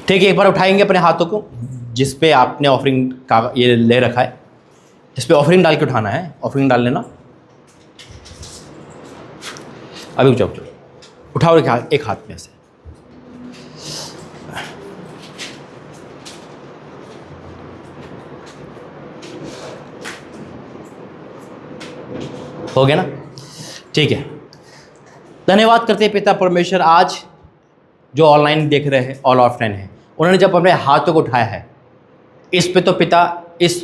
ठीक है, एक बार उठाएंगे अपने हाथों को जिस पे आपने ऑफरिंग का ये ले रखा है, इस पे ऑफरिंग डाल के उठाना है। ऑफरिंग डाल लेना, अभी उठाओ, उठाओ एक हाथ में से। हो गया ना? ठीक है, धन्यवाद करते हैं पिता परमेश्वर। आज जो ऑनलाइन देख रहे हैं, ऑल ऑफलाइन है, उन्होंने जब अपने हाथों को उठाया है इस पे, तो पिता इस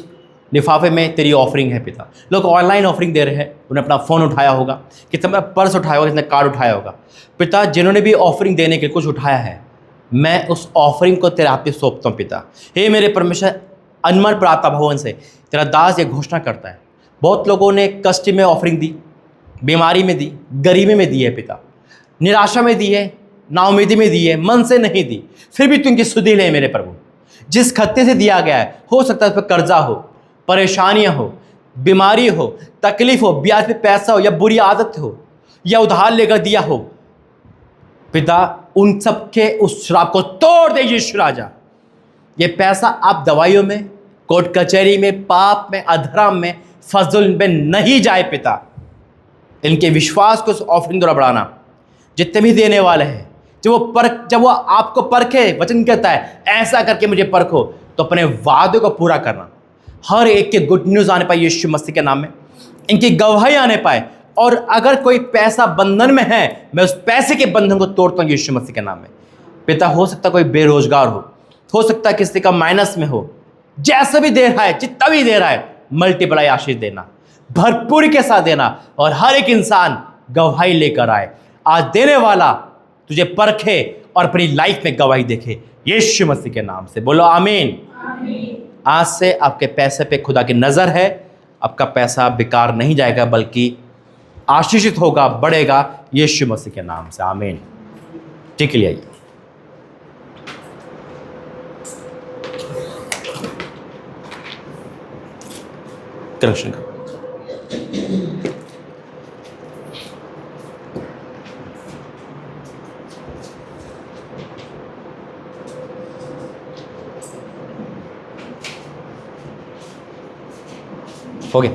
लिफाफे में तेरी ऑफरिंग है पिता। लोग ऑनलाइन ऑफरिंग दे रहे हैं, उन्होंने अपना फ़ोन उठाया होगा, कितना पर्स उठाया होगा, किसने कार्ड उठाया होगा पिता। जिन्होंने भी ऑफरिंग देने के कुछ उठाया है, मैं उस ऑफरिंग को तेरे हाथ पे सौंपता हूँ पिता। हे मेरे परमेश्वर, अनमोल प्रार्थना भवन से तेरा दास ये घोषणा करता है, बहुत लोगों ने कष्ट में ऑफरिंग दी, बीमारी में दी, गरीबी में दी है पिता, निराशा में दी है, नाउमीदी में दी है, मन से नहीं दी, फिर भी तू इनकी सुधि ले मेरे प्रभु। जिस खत्ते से दिया गया है, हो सकता है उस पर कर्जा हो, परेशानियां हो, बीमारी हो, तकलीफ हो, ब्याज पे पैसा हो, या बुरी आदत हो, या उधार लेकर दिया हो पिता, उन सब के उस श्राप को तोड़ दे यीशु राजा। ये पैसा आप दवाइयों में, कोर्ट कचहरी में, पाप में, अधर्म में, फजल में नहीं जाए पिता। इनके विश्वास को ऑफरिंग द्वारा बढ़ाना। जितने भी देने वाले हैं, जब वो आपको परखे, वचन कहता है ऐसा करके मुझे परखो, तो अपने वादे को पूरा करना। हर एक के गुड न्यूज़ आने पाए यीशु मसीह के नाम में, इनकी गवाही आने पाए। और अगर कोई पैसा बंधन में है, मैं उस पैसे के बंधन को तोड़ता हूँ यीशु मसीह के नाम में पिता। हो सकता कोई बेरोजगार हो सकता है किसी का माइनस में हो, जैसा भी दे रहा है, जितना भी दे रहा है, मल्टीप्लाई आशीष देना, भरपूरी के साथ देना, और हर एक इंसान गवाही लेकर आए। आज देने वाला तुझे परखे और अपनी लाइफ में गवाही देखे यीशु मसीह के नाम से। बोलो आमीन। आज से आपके पैसे पे खुदा की नज़र है, आपका पैसा बेकार नहीं जाएगा, बल्कि आशीषित होगा, बढ़ेगा यीशु मसीह के नाम से। आमीन। ठीक है, आइए। करेक्शन करो। हो गया।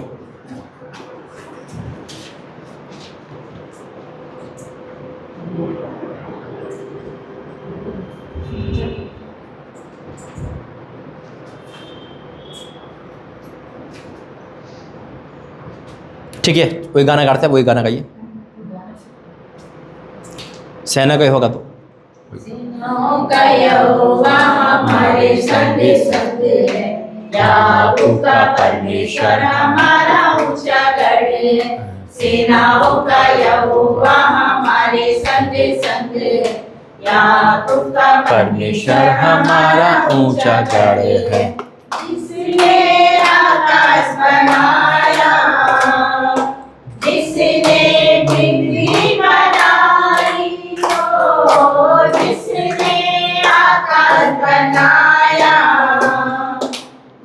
ठीक है, वही गाना गाते हैं, वही गाना गाइए। सेना का होगा तो का यहोवा हमारे संग है, याकूब का परमेश्वर हमारा ऊंचा सेनाओं का यहोवा हमारे संग संग है। याकूब का परमेश्वर हमारा ऊंचा गढ़ है। जिसने आकाश बनाया, जिसने पृथ्वी बनाई, ओ जिसने आकाश बनाया,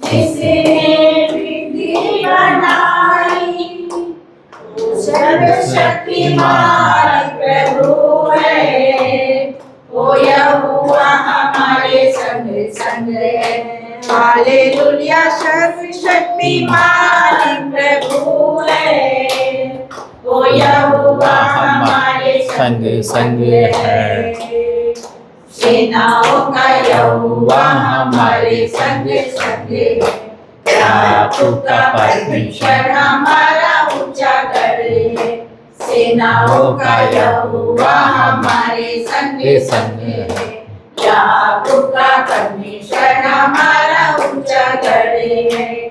जिसने पृथ्वी बनाई, सर्वशक्तिमान प्रभु है, वो यहोवा हमारे संग संग है। हालेलुया, सर्वशक्तिमान प्रभु है, वो यहोवा हमारे संग संग है। सेनाओं का यहोवा हमारे संग संग है। याकूब का परमेश्वर हमारा ऊंचा गढ़ है। सेनाओं का यहोवा हमारे संग संग है। याकूब का परमेश्वर हमारा ऊंचा गढ़ है।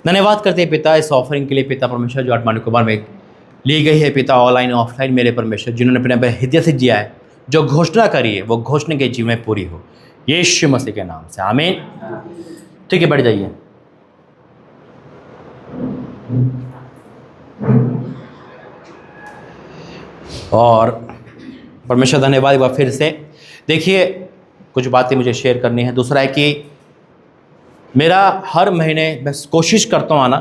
धन्यवाद करते हैं पिता इस ऑफरिंग के लिए। पिता परमेश्वर जो आत्मा निकोबार में ली गई है पिता, ऑनलाइन ऑफलाइन, मेरे परमेश्वर जिन्होंने अपने हृदय से जिया है, जो घोषणा करी है वो घोषणा के जीवन में पूरी हो, यीशु मसीह के नाम से आमीन। ठीक है, बैठ जाइए। और परमेश्वर धन्यवाद एक बार फिर से। देखिए, कुछ बातें मुझे शेयर करनी है। दूसरा है कि मेरा हर महीने मैं कोशिश करता हूँ आना,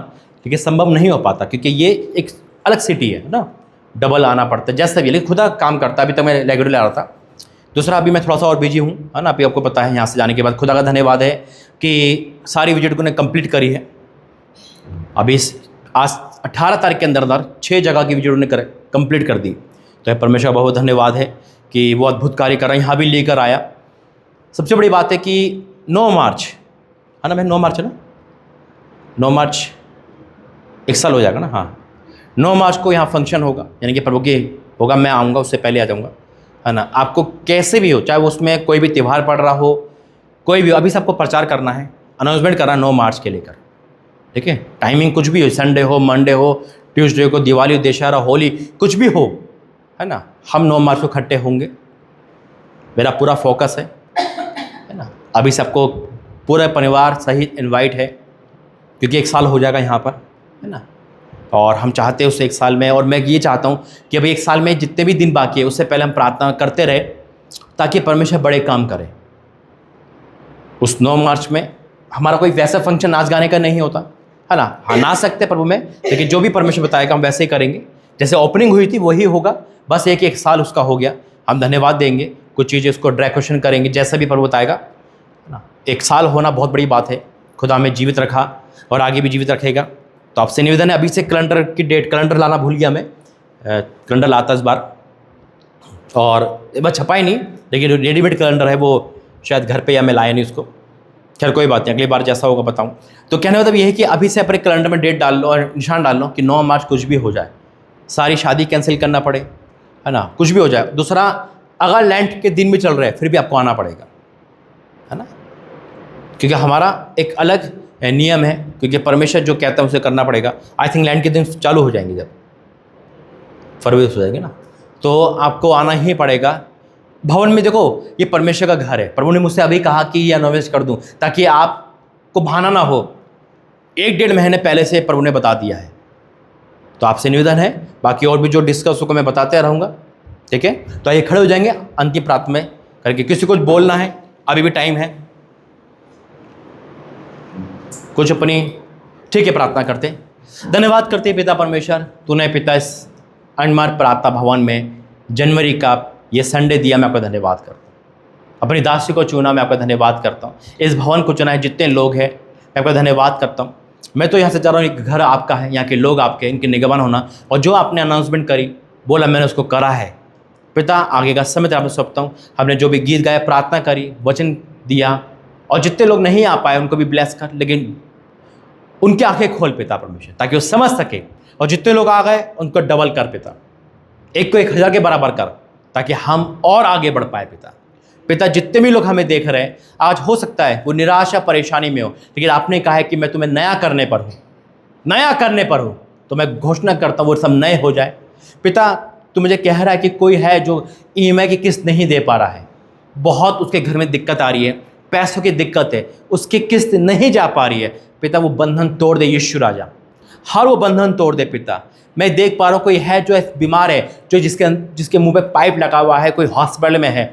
क्योंकि संभव नहीं हो पाता, क्योंकि ये एक अलग सिटी है ना, डबल आना पड़ता है जैसा भी, लेकिन खुदा काम करता है। अभी तक मैं रेगुलर आ रहा था। दूसरा, अभी मैं थोड़ा सा और बिजी हूँ, है ना। अभी आपको पता है यहाँ से जाने के बाद खुदा का धन्यवाद है कि सारी विजिट को ने कंप्लीट करी है। अभी आज 18 तारीख के अंदर 6 जगह की विजिट उन्होंने कंप्लीट कर दी। तो परमेश्वर बहुत धन्यवाद है कि वो अद्भुत कार्य कर रहा है, यहाँ भी लेकर आया। सबसे बड़ी बात है कि 9 मार्च है ना, मैं 9 मार्च है ना, 9 मार्च 1 साल हो जाएगा ना, हाँ 9 मार्च को यहाँ फंक्शन होगा, यानी कि प्रभु की होगा। मैं आऊँगा, उससे पहले आ जाऊँगा, है ना। आपको कैसे भी हो, चाहे वो उसमें कोई भी त्यौहार पड़ रहा हो, कोई भी, अभी सबको प्रचार करना है, अनाउंसमेंट करना है 9 मार्च के लेकर, ठीक है। टाइमिंग कुछ भी हो, संडे हो, मंडे हो, ट्यूसडे को, दिवाली, दशहरा, होली, कुछ भी हो, है ना। हम 9 मार्च को इकट्ठे होंगे, मेरा पूरा फोकस है ना। अभी सबको पूरे परिवार सहित इनवाइट है, क्योंकि 1 साल हो जाएगा यहाँ पर, है ना। और हम चाहते हैं उस 1 साल में, और मैं ये चाहता हूँ कि अभी 1 साल में जितने भी दिन बाकी है उससे पहले हम प्रार्थना करते रहे, ताकि परमेश्वर बड़े काम करे। उस 9 मार्च में हमारा कोई वैसा फंक्शन नाच गाने का नहीं होता, है ना। हाँ, नाच सकते प्रभु में, लेकिन जो भी परमेश्वर बताएगा हम वैसे ही करेंगे। जैसे ओपनिंग हुई थी वही होगा, बस 1 साल उसका हो गया। हम धन्यवाद देंगे, कुछ चीज़ें उसको डेकोरेशन करेंगे, जैसा भी प्रभु बताएगा, है ना। 1 साल होना बहुत बड़ी बात है। खुदा हमें जीवित रखा और आगे भी जीवित रखेगा। तो आपसे निवेदन है, अभी से कैलेंडर की डेट, कैलेंडर लाना भूल गया मैं, कैलेंडर लाता इस बार, और बस छपा ही नहीं, लेकिन रेडीमेड कैलेंडर है वो शायद घर पे, या मैं लाया नहीं उसको। खैर कोई बात नहीं, अगली बार जैसा होगा बताऊँ। तो कहने मतलब ये है कि अभी से अपने कैलेंडर में डेट डाल लो और निशान डाल लो कि 9 मार्च कुछ भी हो जाए, सारी शादी कैंसिल करना पड़े, है ना, कुछ भी हो जाए। दूसरा, अगर लैंड के दिन भी चल रहे हैं फिर भी आपको आना पड़ेगा, है ना, क्योंकि हमारा एक अलग नियम है, क्योंकि परमेश्वर जो कहता है उसे करना पड़ेगा। आई थिंक लैंड के दिन चालू हो जाएंगे, जब फरवरी हो जाएगी ना, तो आपको आना ही पड़ेगा। भवन में देखो, ये परमेश्वर का घर है। प्रभु ने मुझसे अभी कहा कि ये अनाउंस कर दूं, ताकि आपको बहाना ना हो। 1-1.5 महीने पहले से प्रभु ने बता दिया है। तो आपसे निवेदन है, बाकी और भी जो डिस्कस को मैं बताते रहूँगा, ठीक है। तो आइए खड़े हो जाएंगे अंतिम प्रार्थना में करके। किसी को बोलना है, अभी भी टाइम है, कुछ अपनी, ठीक है, प्रार्थना करते। धन्यवाद करते पिता परमेश्वर, तूने पिता इस अनमार प्रार्थना भवन में जनवरी का ये संडे दिया, मैं आपका धन्यवाद करता हूँ। अपनी दासी को चुना, मैं आपका धन्यवाद करता हूँ। इस भवन को चुना है, जितने लोग हैं मैं आपका धन्यवाद करता हूँ। मैं तो यहाँ से चाह रहा हूँ, एक घर आपका है, यहाँ के लोग आपके, इनके निगरान होना, और जो आपने अनाउंसमेंट करी, बोला, मैंने उसको करा है। पिता, आगे का समय आपसे सौंपता हूँ। हमने जो भी गीत गाया, प्रार्थना करी, वचन दिया, और जितने लोग नहीं आ पाए उनको भी ब्लेस कर, लेकिन उनकी आंखें खोल पिता परमेश्वर, ताकि वो समझ सके। और जितने लोग आ गए उनको डबल कर पिता, 1 को 1000 के बराबर कर, ताकि हम और आगे बढ़ पाए पिता। पिता, जितने भी लोग हमें देख रहे हैं, आज हो सकता है वो निराशा परेशानी में हो, लेकिन आपने कहा है कि मैं तुम्हें नया करने पर हूँ, नया करने पर हूँ। तो मैं घोषणा करता हूँ वो सब नए हो जाए। पिता, तू मुझे कह रहा है कि कोई है जो ईएमआई की किस्त नहीं दे पा रहा है, बहुत उसके घर में दिक्कत आ रही है, पैसों की दिक्कत है, उसकी किस्त नहीं जा पा रही है। पिता, वो बंधन तोड़ दे यीशु राजा, हर वो बंधन तोड़ दे पिता। मैं देख पा रहा हूँ कोई है जो बीमार है, जो जिसके मुंह पे पाइप लगा हुआ है, कोई हॉस्पिटल में है,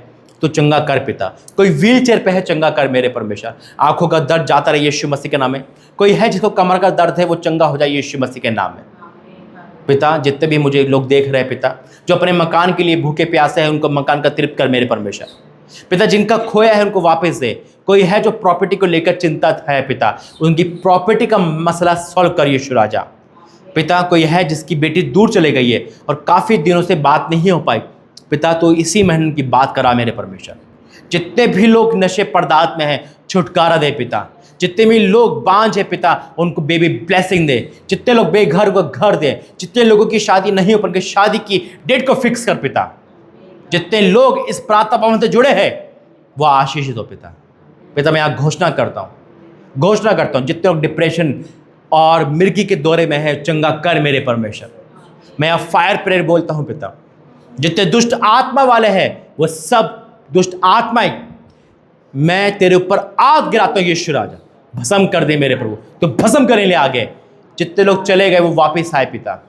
तो चंगा कर पिता। कोई व्हील चेयर पे है, चंगा कर मेरे परमेश्वर। आंखों का दर्द जाता रहे यीशु मसीह के नाम में। कोई है जिसको कमर का दर्द है, वो चंगा हो जाए यीशु मसीह के नाम में। पिता, जितने भी मुझे लोग देख रहे हैं पिता, जो अपने मकान के लिए भूखे प्यासे हैं, उनको मकान का तृप्त कर मेरे परमेश्वर। पिता, जिनका खोया है उनको वापस दे। कोई है जो प्रॉपर्टी को लेकर चिंतित है पिता, उनकी प्रॉपर्टी का मसला सॉल्व कर यीशु राजा। पिता, कोई है जिसकी बेटी दूर चले गई है और काफ़ी दिनों से बात नहीं हो पाई, पिता तो इसी महीने की बात करा मेरे परमेश्वर। जितने भी लोग नशे पदार्थ में हैं, छुटकारा दे पिता। जितने भी लोग बांझ है पिता, उनको बेबी ब्लेसिंग दे। जितने लोग बेघर को घर दे। जितने लोगों की शादी नहीं हो पर शादी की डेट को फिक्स कर पिता। जितने लोग इस प्रार्थना भवन से जुड़े हैं, वो आशीषित हो पिता। पिता, मैं यहाँ घोषणा करता हूँ जितने लोग डिप्रेशन और मिर्गी के दौरे में है, चंगा कर मेरे परमेश्वर। मैं यहाँ फायर प्रेयर बोलता हूँ पिता। जितने दुष्ट आत्मा वाले हैं, वो सब दुष्ट आत्माएं मैं तेरे ऊपर आग गिराता हूँ यीशु राजा, भस्म कर दे मेरे प्रभु। तो भस्म करने ले आगे। जितने लोग चले गए वो वापस आए पिता।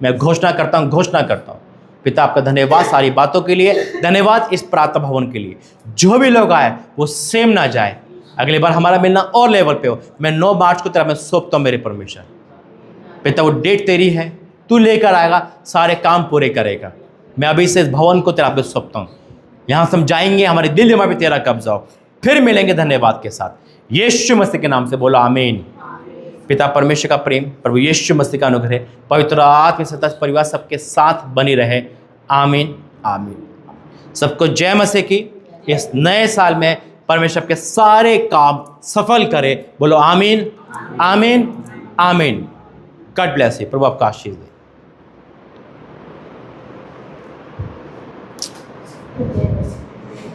मैं घोषणा करता हूँ पिता, आपका धन्यवाद सारी बातों के लिए, धन्यवाद इस प्रार्थना भवन के लिए। जो भी लोग आए वो सेम ना जाए, अगली बार हमारा मिलना और लेवल पे हो। मैं 9 मार्च को तेरा मैं सौंपता हूँ मेरे परमेश्वर। पिता, वो डेट तेरी है, तू लेकर आएगा, सारे काम पूरे करेगा। मैं अभी से इस भवन को तेरा पे सौंपता हूँ। यहाँ से हम जाएंगे, हमारे दिल दिमाग पे तेरा कब्जा हो। फिर मिलेंगे धन्यवाद के साथ। यीशु मसीह के नाम से बोलो आमीन। पिता परमेश्वर का प्रेम, प्रभु यीशु मसीह का अनुग्रह, पवित्र आत्मा के साथ परिवार सबके साथ बनी रहे। आमीन आमीन। सबको जय मसीह की। इस नए साल में परमेश्वर के सारे काम सफल करे। बोलो आमीन आमीन आमीन। God bless you. प्रभु आपका आशीष दे।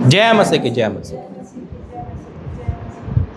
जय मसीह की, जय मसीह।